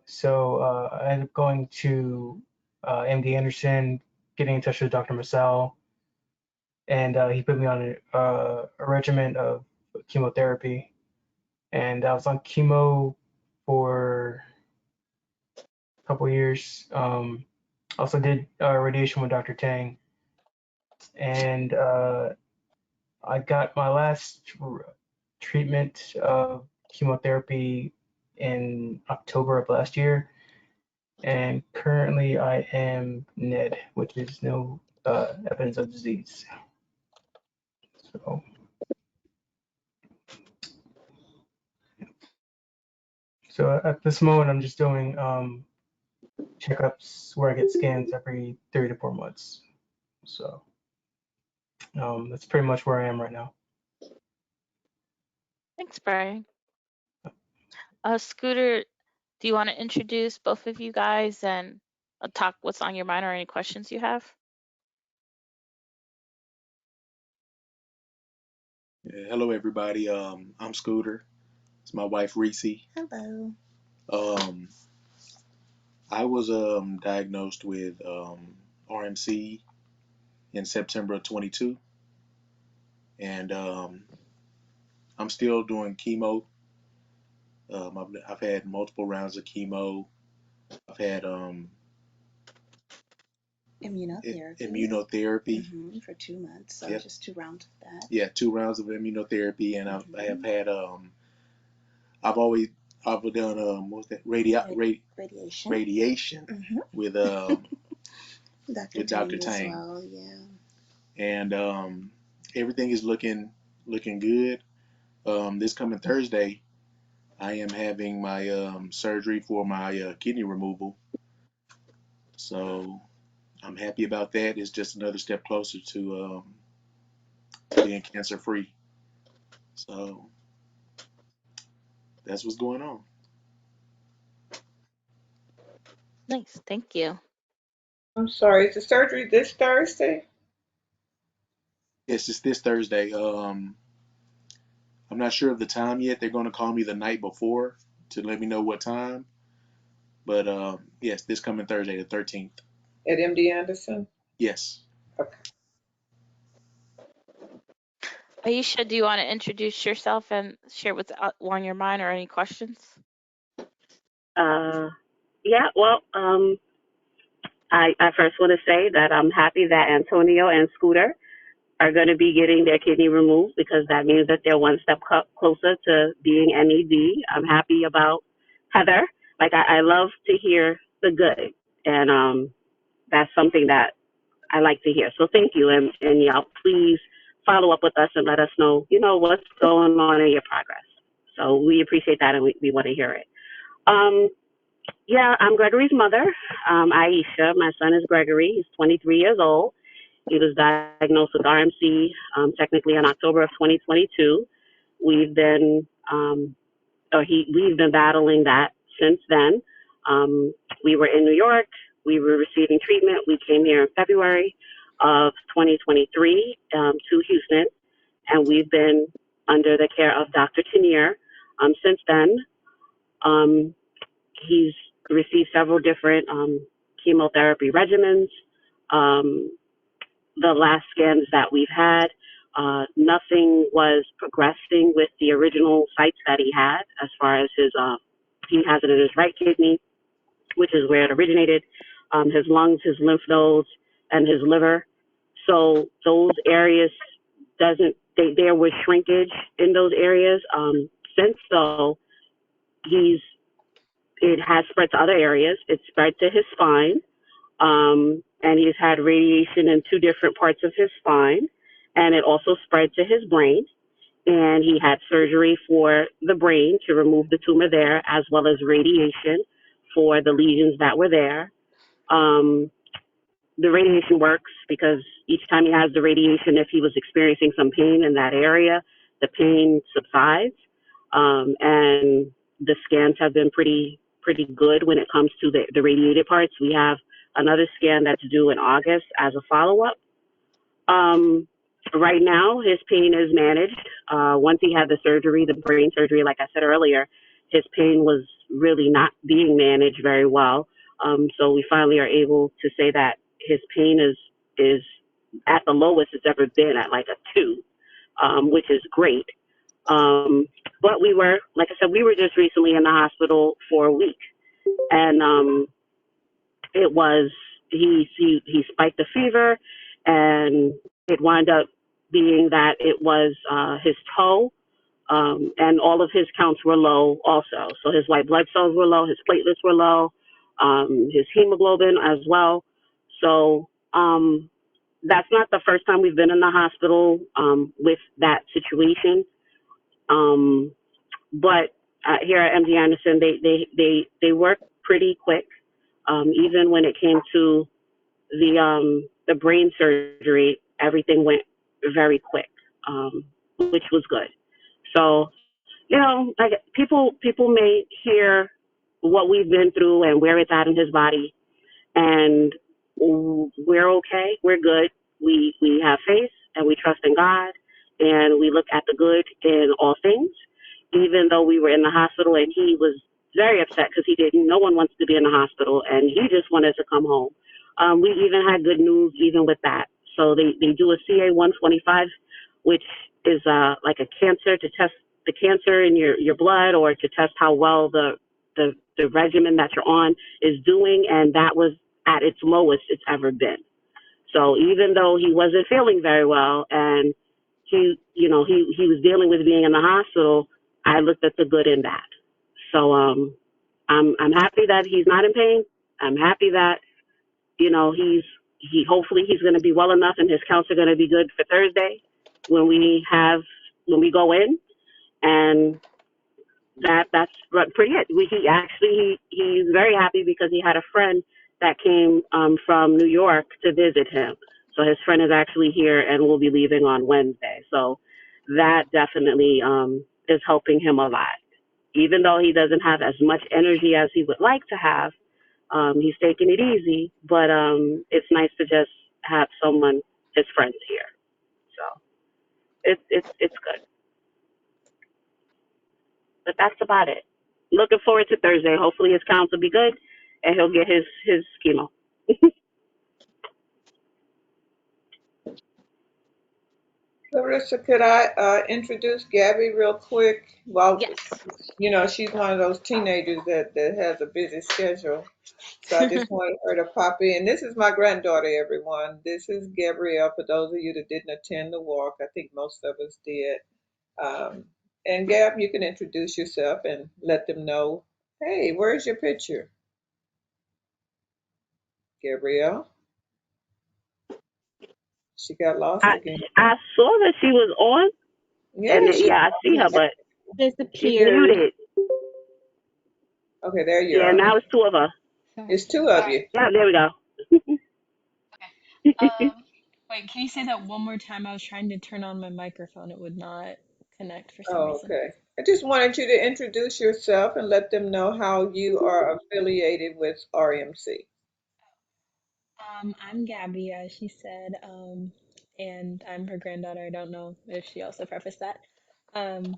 So I ended up going to MD Anderson, getting in touch with Dr. Masal, and he put me on a regimen of chemotherapy. And I was on chemo for a couple years. Also did radiation with Dr. Tang. And I got my last treatment of chemotherapy in October of last year, and currently I am NED, which is no evidence of disease. So at this moment, I'm just doing checkups where I get scans every 3 to 4 months. So that's pretty much where I am right now. Thanks, Brian. Scooter, do you want to introduce both of you guys and talk what's on your mind or any questions you have? Yeah, hello, everybody. I'm Scooter. It's my wife, Reese. Hello. I was diagnosed with RMC in September of 22, and I'm still doing chemo. I've had multiple rounds of chemo. I've had immunotherapy for 2 months. So Yep. just 2 rounds of that. Yeah, 2 rounds of immunotherapy, and I have had I've done what's that Radiation. radiation with Dr. with Dr. Tang as Tang. well, yeah. And everything is looking good. This coming Thursday, I am having my surgery for my kidney removal. So I'm happy about that. It's just another step closer to being cancer free. So that's what's going on. Nice, thank you. I'm sorry, is the surgery this Thursday? Yes, it's this Thursday. I'm not sure of the time yet. They're going to call me the night before to let me know what time. But yes, this coming Thursday, the 13th. At MD Anderson? Yes. Okay. Aisha, do you want to introduce yourself and share what's on your mind or any questions? Yeah, well, I first want to say that I'm happy that Antonio and Scooter are going to be getting their kidney removed because that means that they're one step closer to being NED. I'm happy about Heather. Like, I love to hear the good, and that's something that I like to hear. So thank you, and y'all please follow up with us and let us know, what's going on in your progress. So we appreciate that, and we want to hear it. Yeah, I'm Gregory's mother, Aisha. My son is Gregory. He's 23 years old. He was diagnosed with RMC technically in October of 2022. We've been we've been battling that since then. We were in New York. We were receiving treatment. We came here in February of 2023 to Houston, and we've been under the care of Dr. Tanier Since then, um, he's received several different chemotherapy regimens. Um, the last scans that we've had, nothing was progressing with the original sites that he had as far as his, he has it in his right kidney, which is where it originated, his lungs, his lymph nodes, and his liver. So those areas there was shrinkage in those areas. Since so, it has spread to other areas. It spread to his spine. And he's had radiation in two different parts of his spine, and it also spread to his brain. And he had surgery for the brain to remove the tumor there, as well as radiation for the lesions that were there. Um, the radiation works because each time he has the radiation, if he was experiencing some pain in that area, the pain subsides. And the scans have been pretty good when it comes to the radiated parts. We have another scan that's due in August as a follow up. Right now, his pain is managed. Once he had the surgery, the brain surgery, like I said earlier, his pain was really not being managed very well. So we finally are able to say that his pain is at the lowest it's ever been, at like a 2, which is great. But we were, like I said, we were just recently in the hospital for a week, and it was he spiked the fever, and it wound up being that it was his toe, and all of his counts were low also. So his white blood cells were low, his platelets were low, his hemoglobin as well. So that's not the first time we've been in the hospital with that situation. Um, but here at MD Anderson, they work pretty quick. Even when it came to the brain surgery, everything went very quick, which was good. So, like people may hear what we've been through and where it's at in his body, and we're okay. We're good. We have faith and we trust in God, and we look at the good in all things. Even though we were in the hospital, and he was very upset because he didn't. No one wants to be in the hospital, and he just wanted to come home. We even had good news even with that. So they do a CA 125, which is like a cancer to test the cancer in your blood, or to test how well the regimen that you're on is doing, and that was at its lowest it's ever been. So even though he wasn't feeling very well, and he was dealing with being in the hospital, I looked at the good in that. So I'm happy that he's not in pain. I'm happy that he hopefully he's going to be well enough, and his counts are going to be good for Thursday when we go in, and that's pretty it. He's very happy because he had a friend that came from New York to visit him. So his friend is actually here and will be leaving on Wednesday. So that definitely is helping him a lot. Even though he doesn't have as much energy as he would like to have, he's taking it easy. But it's nice to just have his friends here. So it's good. But that's about it. Looking forward to Thursday. Hopefully his counts will be good and he'll get his chemo. Larissa, could I introduce Gabby real quick? Well, Yes. she's one of those teenagers that has a busy schedule. So I just wanted her to pop in. This is my granddaughter, everyone. This is Gabrielle, for those of you that didn't attend the walk. I think most of us did. Um, and Gab, you can introduce yourself and let them know, hey, where's your picture? Gabrielle? She got lost I again. I saw that she was on, and Yeah, she. yeah, I see her, but she's Disappeared. muted. Okay, there you Yeah, are. now it's two of us. Sorry. It's two of All right. you. Yeah, there we go. Okay. Wait, can you say that one more time? I was trying to turn on my microphone. It would not connect for some Oh, reason. okay. I just wanted you to introduce yourself and let them know how you are affiliated with RMC. I'm Gabby, as she said, and I'm her granddaughter. I don't know if she also prefaced that. Um,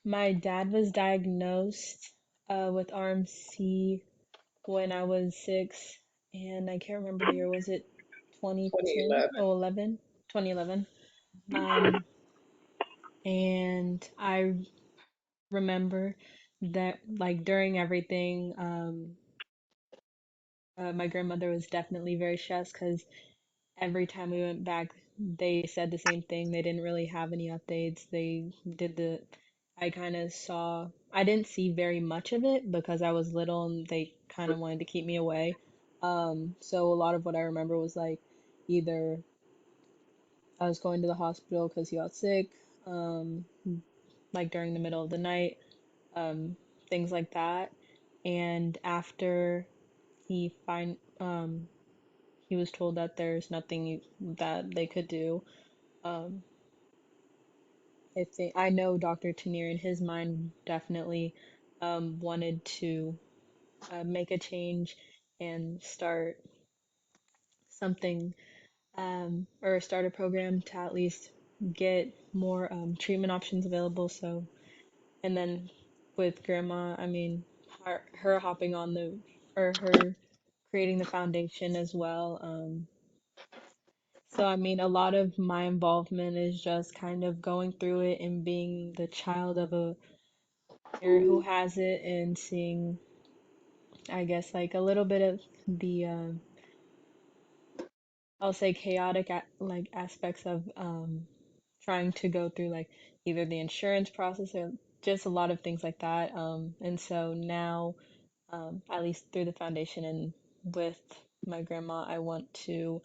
My dad was diagnosed with RMC when I was 6, and I can't remember the year. Was it 2010? 2011. Oh, 11? 2011. Um, and I remember that, like, during everything, my grandmother was definitely very stressed because every time we went back, they said the same thing. They didn't really have any updates. They did the, I kind of saw, I didn't see very much of it because I was little and they kind of wanted to keep me away. So a lot of what I remember was like either I was going to the hospital because he got sick, um, like during the middle of the night, um, things like that. And after he he was told that there's nothing that they could do. Um, I know Dr. Tanier in his mind definitely wanted to make a change and start something or start a program to at least get more treatment options available. So, and then with grandma, I mean, her hopping on or her creating the foundation as well. So, I mean, a lot of my involvement is just kind of going through it and being the child of a parent who has it and seeing, I guess, like a little bit of the, I'll say chaotic like aspects of trying to go through like either the insurance process or just a lot of things like that. And so now, at least through the foundation and with my grandma, I want to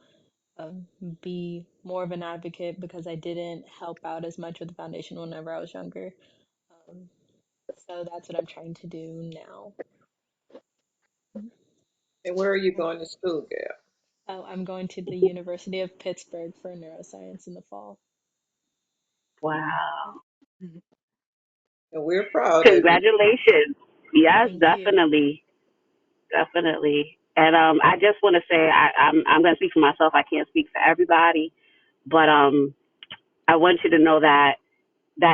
um, be more of an advocate because I didn't help out as much with the foundation whenever I was younger. Um, so that's what I'm trying to do now. And where are you going to school, Gail? Oh, I'm going to the University of Pittsburgh for neuroscience in the fall. Wow. And we're proud of you. Congratulations. Yes, Thank you. definitely. Definitely. And I just want to say I'm going to speak for myself. I can't speak for everybody, but I want you to know that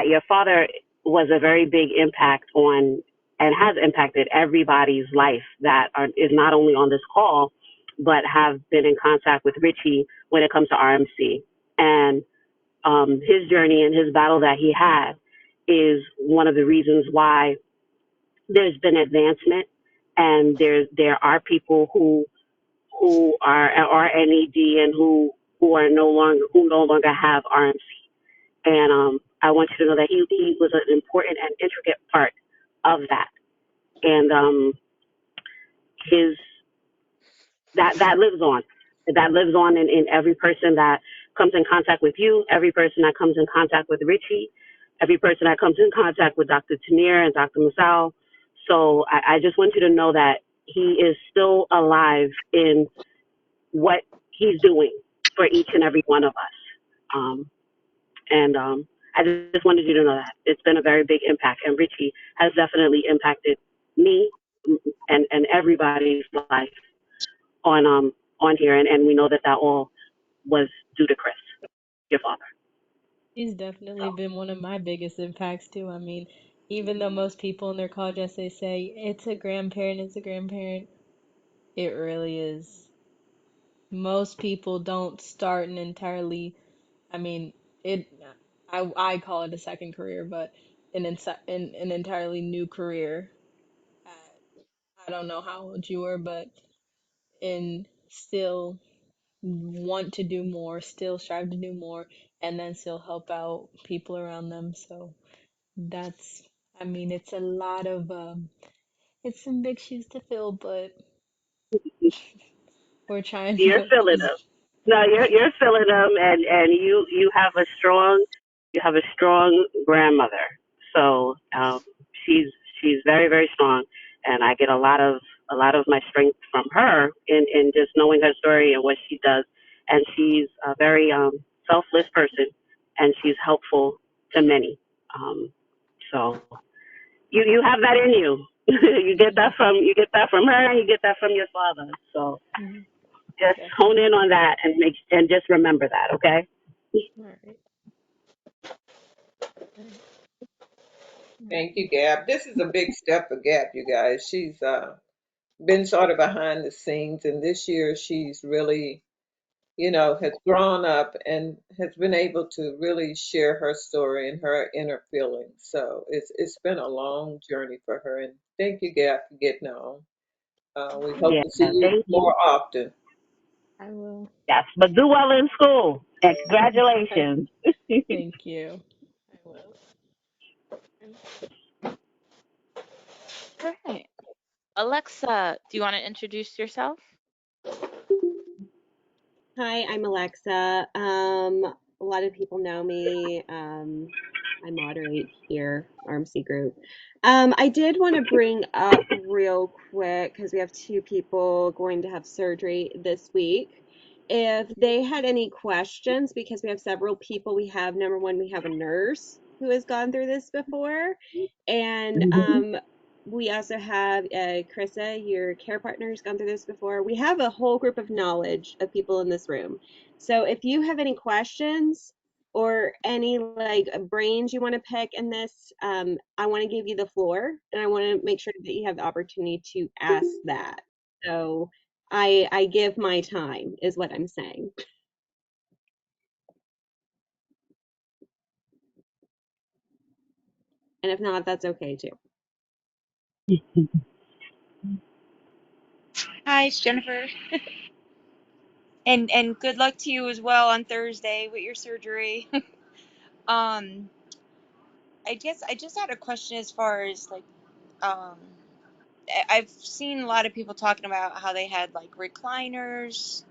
your father was a very big impact on and has impacted everybody's life that is not only on this call, but have been in contact with Richie when it comes to RMC. And his journey and his battle that he had is one of the reasons why there's been advancement, and there are people who are RNED and who no longer have RMC. And I want you to know that he was an important and intricate part of that. And his that lives on. That lives on in every person that comes in contact with you, every person that comes in contact with Richie, every person that comes in contact with Dr. Tanier and Dr. Masao. So I just want you to know that he is still alive in what he's doing for each and every one of us. And I just wanted you to know that it's been a very big impact, and Richie has definitely impacted me and everybody's life on here, and we know that all was due to Chris, your father. He's definitely been one of my biggest impacts too. I mean, even though most people in their college essays say it's a grandparent, it really is. Most people don't start an entirely, I mean, it, I call it a second career, but an entirely new career. I don't know how old you were, but in still want to do more, still strive to do more, and then still help out people around them. So that's, I mean, it's a lot of, it's some big shoes to fill, but we're trying You're to feeling just, them. No, you're feeling them, and you have a strong grandmother. So she's very very strong, and I get a lot of my strength from her in just knowing her story and what she does. And she's a very selfless person, and she's helpful to many. So you have that in you. mhm, You get that from her, and you get that from your father. So mhm, just hone definitely. in on that and just remember that, okay? All right. All right. Thank you, Gab. This is a big step for Gab, you guys. She's been sort of behind the scenes, and this year she's really, has grown up and has been able to really share her story and her inner feelings. So it's been a long journey for her, and thank you, Gab, for getting on. We hope Yeah, to see you thank you. more often. I will. Yes, but do well in school. And congratulations. Thank you. I will. All right. Alexa, do you want to introduce yourself? Hi, I'm Alexa. A lot of people know me. I moderate here, RMC group. I did want to bring up real quick because we have two people going to have surgery this week. If they had any questions, because we have several people, we have number one, we have a nurse who has gone through this before, and we also have Krissa, your care partner, who's gone through this before. We have a whole group of knowledge of people in this room. So if you have any questions or any like brains you want to pick in this, I want to give you the floor, and I want to make sure that you have the opportunity to ask that. So I give my time, is what I'm saying. And if not, that's okay too. Hi, it's Jennifer. And good luck to you as well on Thursday with your surgery. Um, I guess I just had a question as far as like um I've seen a lot of people talking about how they had like recliners,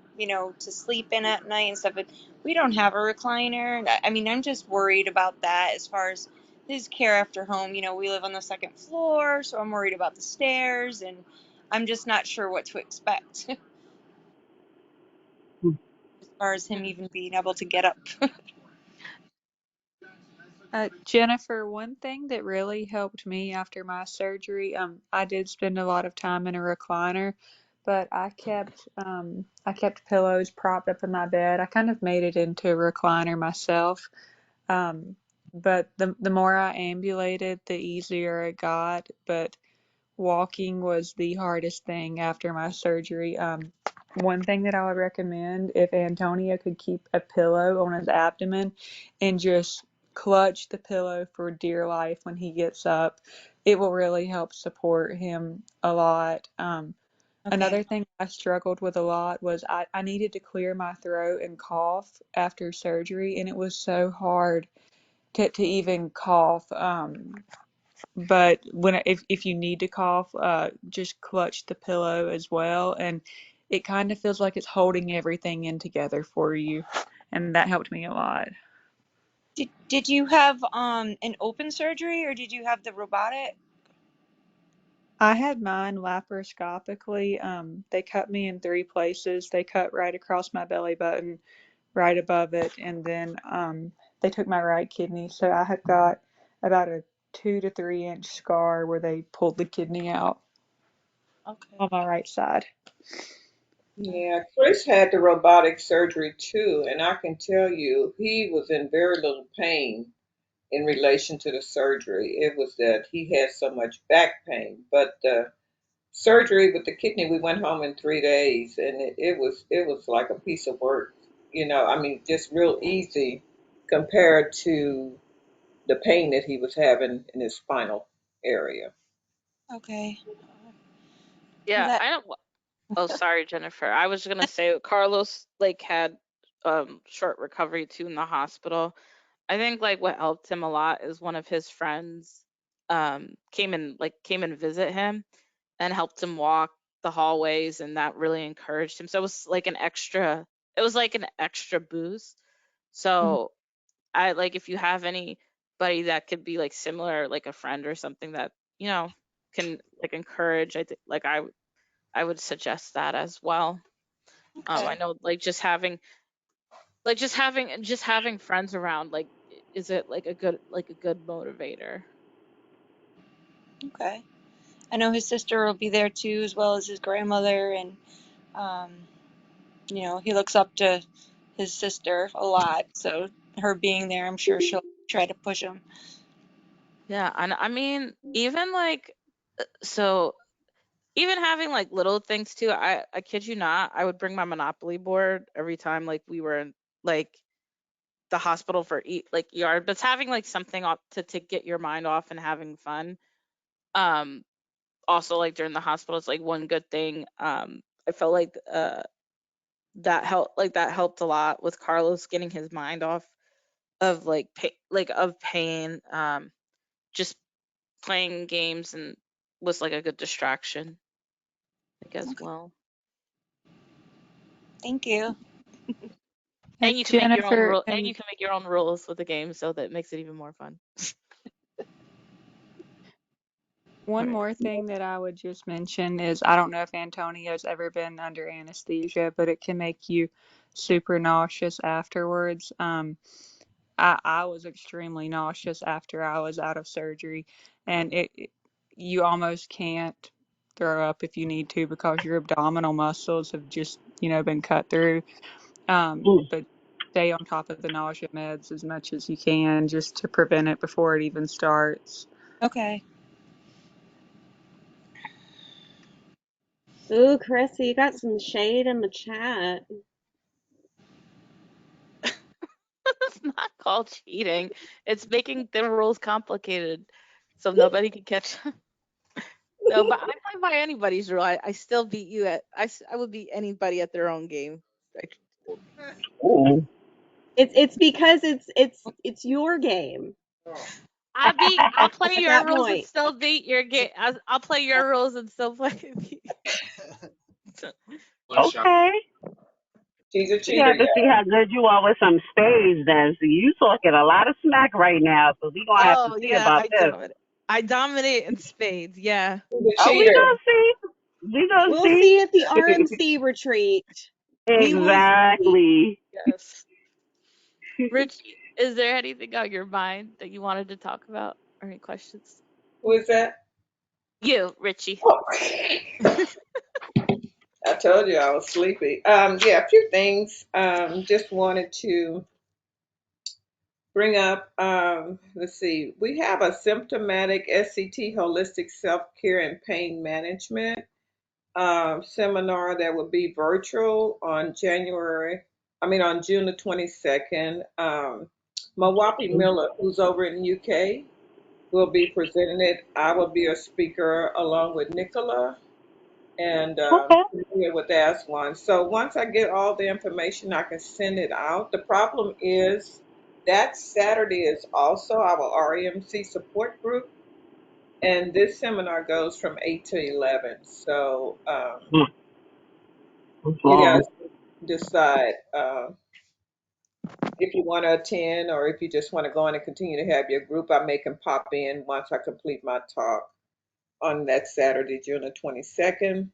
to sleep in at night and stuff, but we don't have a recliner. I mean, I'm just worried about that as far as his care after home. We live on the second floor, so I'm worried about the stairs, and I'm just not sure what to expect as far as him even being able to get up. Jennifer, one thing that really helped me after my surgery, I did spend a lot of time in a recliner, but I kept pillows propped up in my bed. I kind of made it into a recliner myself. Um, but the more I ambulated, the easier it got. But walking was the hardest thing after my surgery. One thing that I would recommend, if Antonio could keep a pillow on his abdomen and just clutch the pillow for dear life when he gets up, it will really help support him a lot. Okay. Another thing I struggled with a lot was I needed to clear my throat and cough after surgery, and it was so hard to even cough. But if you need to cough, just clutch the pillow as well, and it kind of feels like it's holding everything in together for you, and that helped me a lot. Did you have an open surgery or did you have the robotic? I had mine laparoscopically. They cut me in three places. They cut right across my belly button, right above it, and then they took my right kidney. So I have got about a 2 to 3 inch scar where they pulled the kidney out Okay. on my right side. Yeah, Chris had the robotic surgery too, and I can tell you he was in very little pain in relation to the surgery. It was that he had so much back pain. But the surgery with the kidney, we went home in 3 days, and it was like a piece of work. I mean, just real easy compared to the pain that he was having in his spinal area. Okay. Well, Yeah, that I don't. Oh, sorry, Jennifer. I was gonna say Carlos like had short recovery too in the hospital. I think like what helped him a lot is one of his friends came and visit him and helped him walk the hallways, and that really encouraged him. So it was like an extra boost. Mhm. So I like if you have anybody that could be like similar, like a friend or something that, can like encourage, I think like I would suggest that as well. I Okay. know just having friends around is it like a good motivator. Okay. I know his sister will be there too, as well as his grandmother, and um, he looks up to his sister a lot. So her being there, I'm sure she'll try to push him. Yeah, and I mean, even like, so even having like little things too. I kid you not, I would bring my Monopoly board every time like we were in like the hospital for like yard, but it's having like something off to get your mind off and having fun. Um, Also like during the hospital, it's like one good thing. I felt like that helped a lot with Carlos getting his mind off of like of pain. Just playing games and was like a good distraction, like as Okay. well. Thank you. And Hey, you can make your own Jennifer, rule, and and you can make your own rules with the game, so that makes it even more fun. one Right. more thing that I would just mention is I don't know if Antonio's ever been under anesthesia, but it can make you super nauseous afterwards. I was extremely nauseous after I was out of surgery, and you almost can't throw up if you need to because your abdominal muscles have just, been cut through. But stay on top of the nausea meds as much as you can just to prevent it before it even starts. Okay. Ooh, Carissa, you got some shade in the chat. It's not called cheating. It's making the rules complicated so nobody can catch. No, but I play by anybody's rule. I still beat you I would beat anybody at their own game. Like, Ooh. It's because it's your game I'll play at your that rules and point. still beat your game. I'll play your rules and still play. Okay. She's a We cheater, have to see y'all. how good you are with some spades then. So you talking a lot of smack right now, so we gonna have to Oh see yeah, about this. I dominate in spades. Yeah. She's a Oh, we cheater. gonna see. We gonna We'll see. see at the RMC retreat. We will see. Exactly. Yes. Richie, is there anything on your mind that you wanted to talk about or any questions? Who is that? You, Richie. Oh, I told you I was sleepy. Yeah, a few things. Just wanted to bring up. Let's see. We have a symptomatic SCT holistic self care and pain management seminar that will be virtual on on June the 22nd. Mawapi Miller, who's over in UK, will be presenting it. I will be a speaker along with Nicola and Okay. here with Aswan. So once I get all the information, I can send it out. The problem is that Saturday is also our REMC support group, and this seminar goes from 8 to 11. So It's you guys long. decide if you want to attend or if you just want to go on and continue to have your group. I may can pop in once I complete my talk on that Saturday, June the 22nd.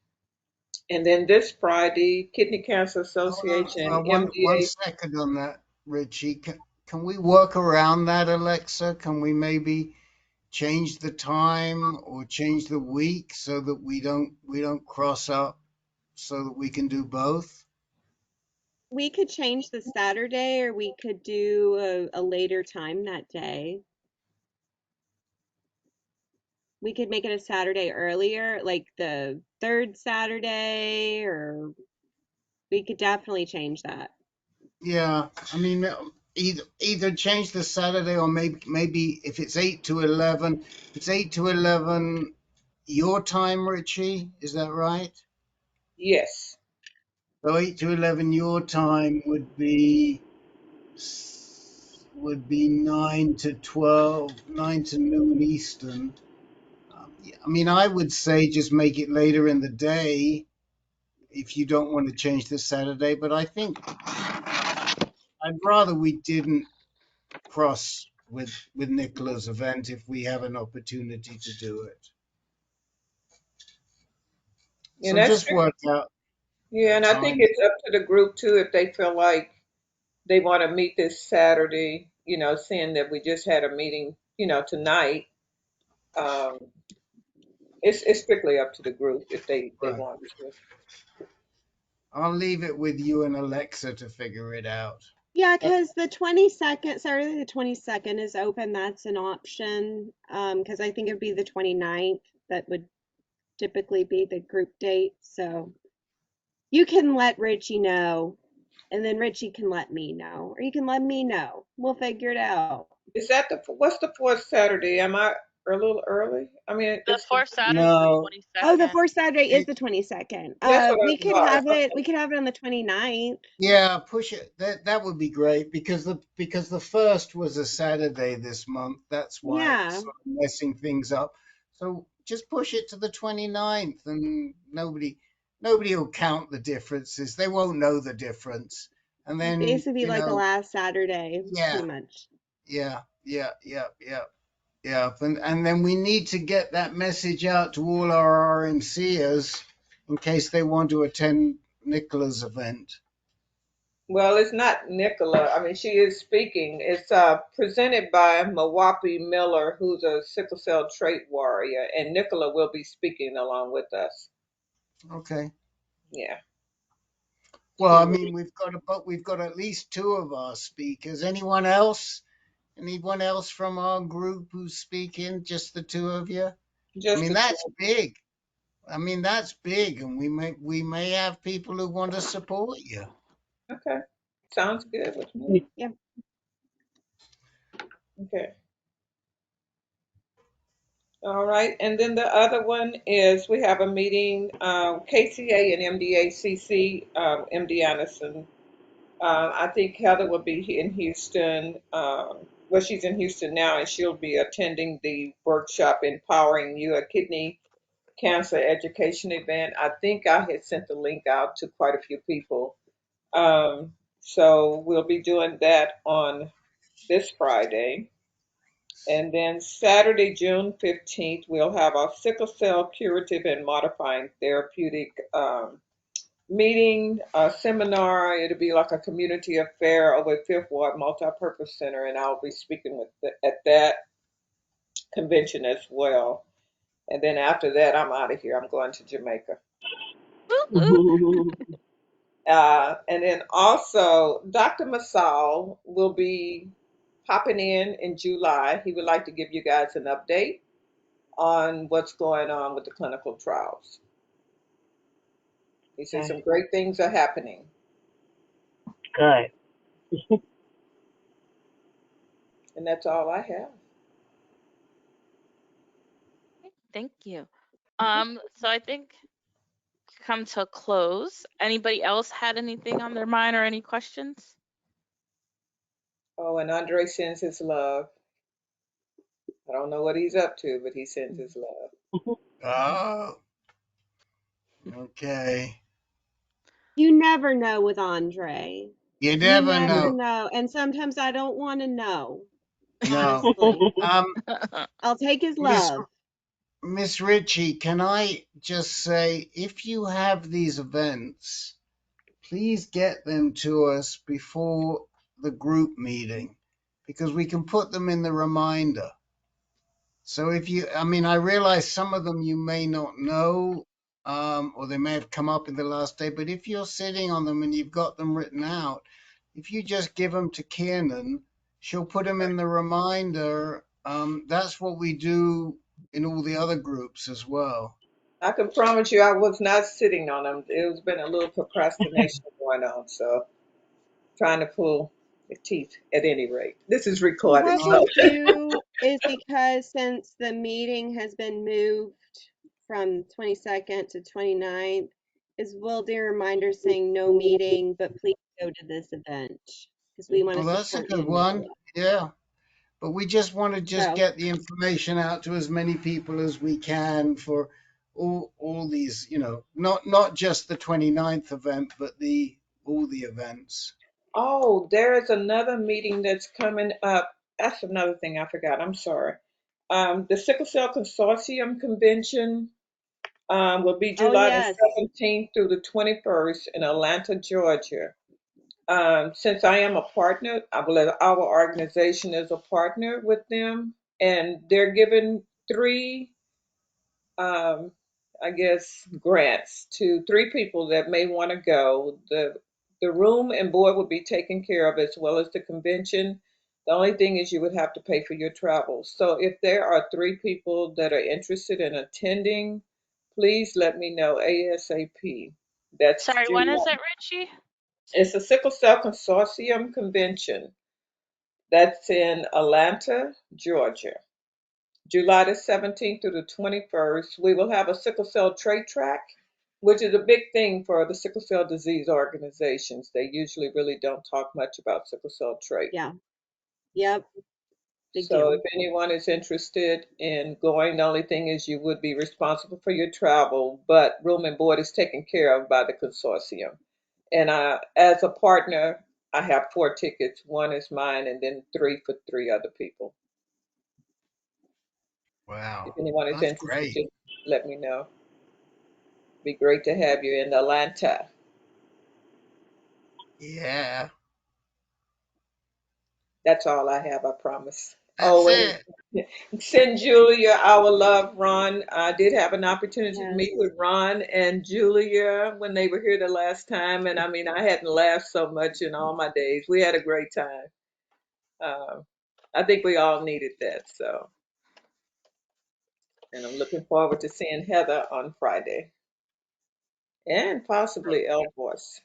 And then this Friday, Kidney Cancer Hold on, Association, one MDA. second on that, Richie. Can we work around that, Alexa? Can we maybe change the time or change the week so that we don't cross up so that we can do both? We could change the Saturday, or we could do a later time that day. We could make it a Saturday earlier, like the third Saturday, or we could definitely change that. Yeah, I mean, either change the Saturday or maybe if it's 8 to 11, it's 8 to 11 your time, Richie. Is that right? Yes. So 8 to 11 your time would be 9 to 12, 9 to noon Eastern. Yeah, I mean, I would say just make it later in the day if you don't want to change the Saturday. But I think I'd rather we didn't cross with Nicola's event if we have an opportunity to do it. And So that's just strict. work out Yeah, a and I think time. it's up to the group too if they feel like they want to meet this Saturday, seeing that we just had a meeting, tonight. Um, it's strictly up to the group if they Right. want to. I'll leave it with you and Alexa to figure it out. Yeah, because the 22nd, Saturday the 22nd is open. That's an option. Because I think it'd be the 29th that would typically be the group date. So you can let Richie know, and then Richie can let me know, or you can let me know. We'll figure it out. Is that what's the fourth Saturday? Am I a little early? I mean, The it's the, fourth Saturday is the No, Oh, the 22nd. fourth Saturday is it, the 22nd. that's what I We could thought. have it. Okay. We could have it on the 29th. yeah, push it. That would be great because the first was a Saturday this month. That's why it's Yeah, sort of messing things up. So just push it to the 29th, and nobody will count the differences. They won't know the difference. And then, basically like the last Saturday, yeah, pretty much. yeah. Yeah, and then we need to get that message out to all our RMCers in case they want to attend Nicola's event. Well, it's not Nicola. I mean, she is speaking. It's presented by Mawapi Miller, who's a sickle cell trait warrior, and Nicola will be speaking along with us. Okay. Yeah, Well, she I will. mean, we've got at least two of our speakers. Anyone else? Anyone else from our group who's speaking? Just the two of you? I Just mean, the that's two. big. I mean, that's big, and we may have people who want to support you. Okay, sounds good with me. Yeah. Okay. All right, and then the other one is we have a meeting, KCA and MDACC, MD Anderson. I think Heather will be in Houston. Well, she's in Houston now, and she'll be attending the workshop Empowering You, a Kidney Cancer Education event. I think I had sent the link out to quite a few people. So we'll be doing that on this Friday. And then Saturday, June 15th, we'll have our sickle cell curative and modifying therapeutic meeting, seminar. It'll be like a community affair over at Fifth Ward Multipurpose Center, and I'll be speaking at that convention as well. And then after that, I'm out of here. I'm going to Jamaica. Whoop, whoop. And then also, Dr. Masal will be popping in July. He would like to give you guys an update on what's going on with the clinical trials. He says Okay, some great things are happening, good. and that's all I have. Thank you. So I think come to a close. Anybody else had anything on their mind or any questions? Oh, and Andre sends his love. I don't know what he's up to, but he sends his love. Oh, okay. You never know with Andre. You You never never know. know. And sometimes I don't want to know, No. honestly. Um, I'll take his Miss love. Miss Ritchie, can I just say, if you have these events, please get them to us before the group meeting because we can put them in the reminder. So if you, I mean, I realize some of them you may not know, or they may have come up in the last day, but if you're sitting on them and you've got them written out, if you just give them to Kiernan, she'll put them in the reminder. That's what we do in all the other groups as well. I can promise you I was not sitting on them. It's been a little procrastination going on, so trying to pull the teeth at any rate. This is Well, recorded, what so we'll do is because since the meeting has been moved from 22nd to 29th, is we'll do a reminder saying no meeting, but please go to this event because we want to Well, that's a support you good and one. Nicola. Yeah. But we just want to just So, get the information out to as many people as we can for all these, not just the 29th event, but the all the events. oh, there is another meeting that's coming up. That's another thing I forgot. I'm sorry. The Sickle Cell Consortium Convention will be oh July the yes. 17th through the 21st in Atlanta, Georgia. Since I am a partner, I believe our organization is a partner with them, and they're giving three, um, I guess, grants to three people that may want to go. The room and board would be taken care of as well as the convention. The only thing is you would have to pay for your travel. So if there are 3 people that are interested in attending, please let me know ASAP. That's Sorry, when is July. it, Richie? It's a sickle cell consortium convention. That's in Atlanta, Georgia. July the 17th through the 21st, we will have a sickle cell trait track, which is a big thing for the sickle cell disease organizations. They usually really don't talk much about sickle cell trait. Yeah. Yep. Big So if deal. anyone is interested in going, the only thing is you would be responsible for your travel, but room and board is taken care of by the consortium. And as a partner, I have 4 tickets. One is mine, and then 3 for 3 other people. If Wow, anyone is that's interested, great. just let me know. Be great to have you in Atlanta. Yeah, That's all I have, I promise. that's Oh, it. and send Julia our love, Ron. I did have an opportunity to meet Yes. with Ron and Julia when they were here the last time, and I mean, I hadn't laughed so much in all my days. We had a great time. Um, I think we all needed that. So, and I'm looking forward to seeing Heather on Friday and possibly Elvoice.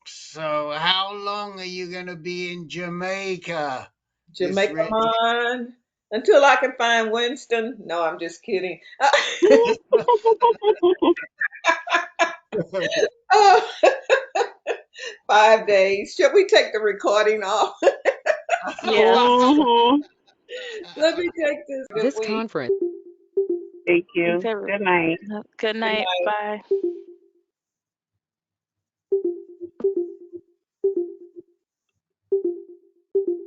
So, how long are you going to be in Jamaica, Miss Jamaica Rich? on until I can find Winston. No, I'm just kidding. Oh, 5 days. Should we take the recording off? Yeah. Mhm. Let me take this good This week. conference. Thank Thanks, you. everyone. Good night. Good Good night. night. Bye.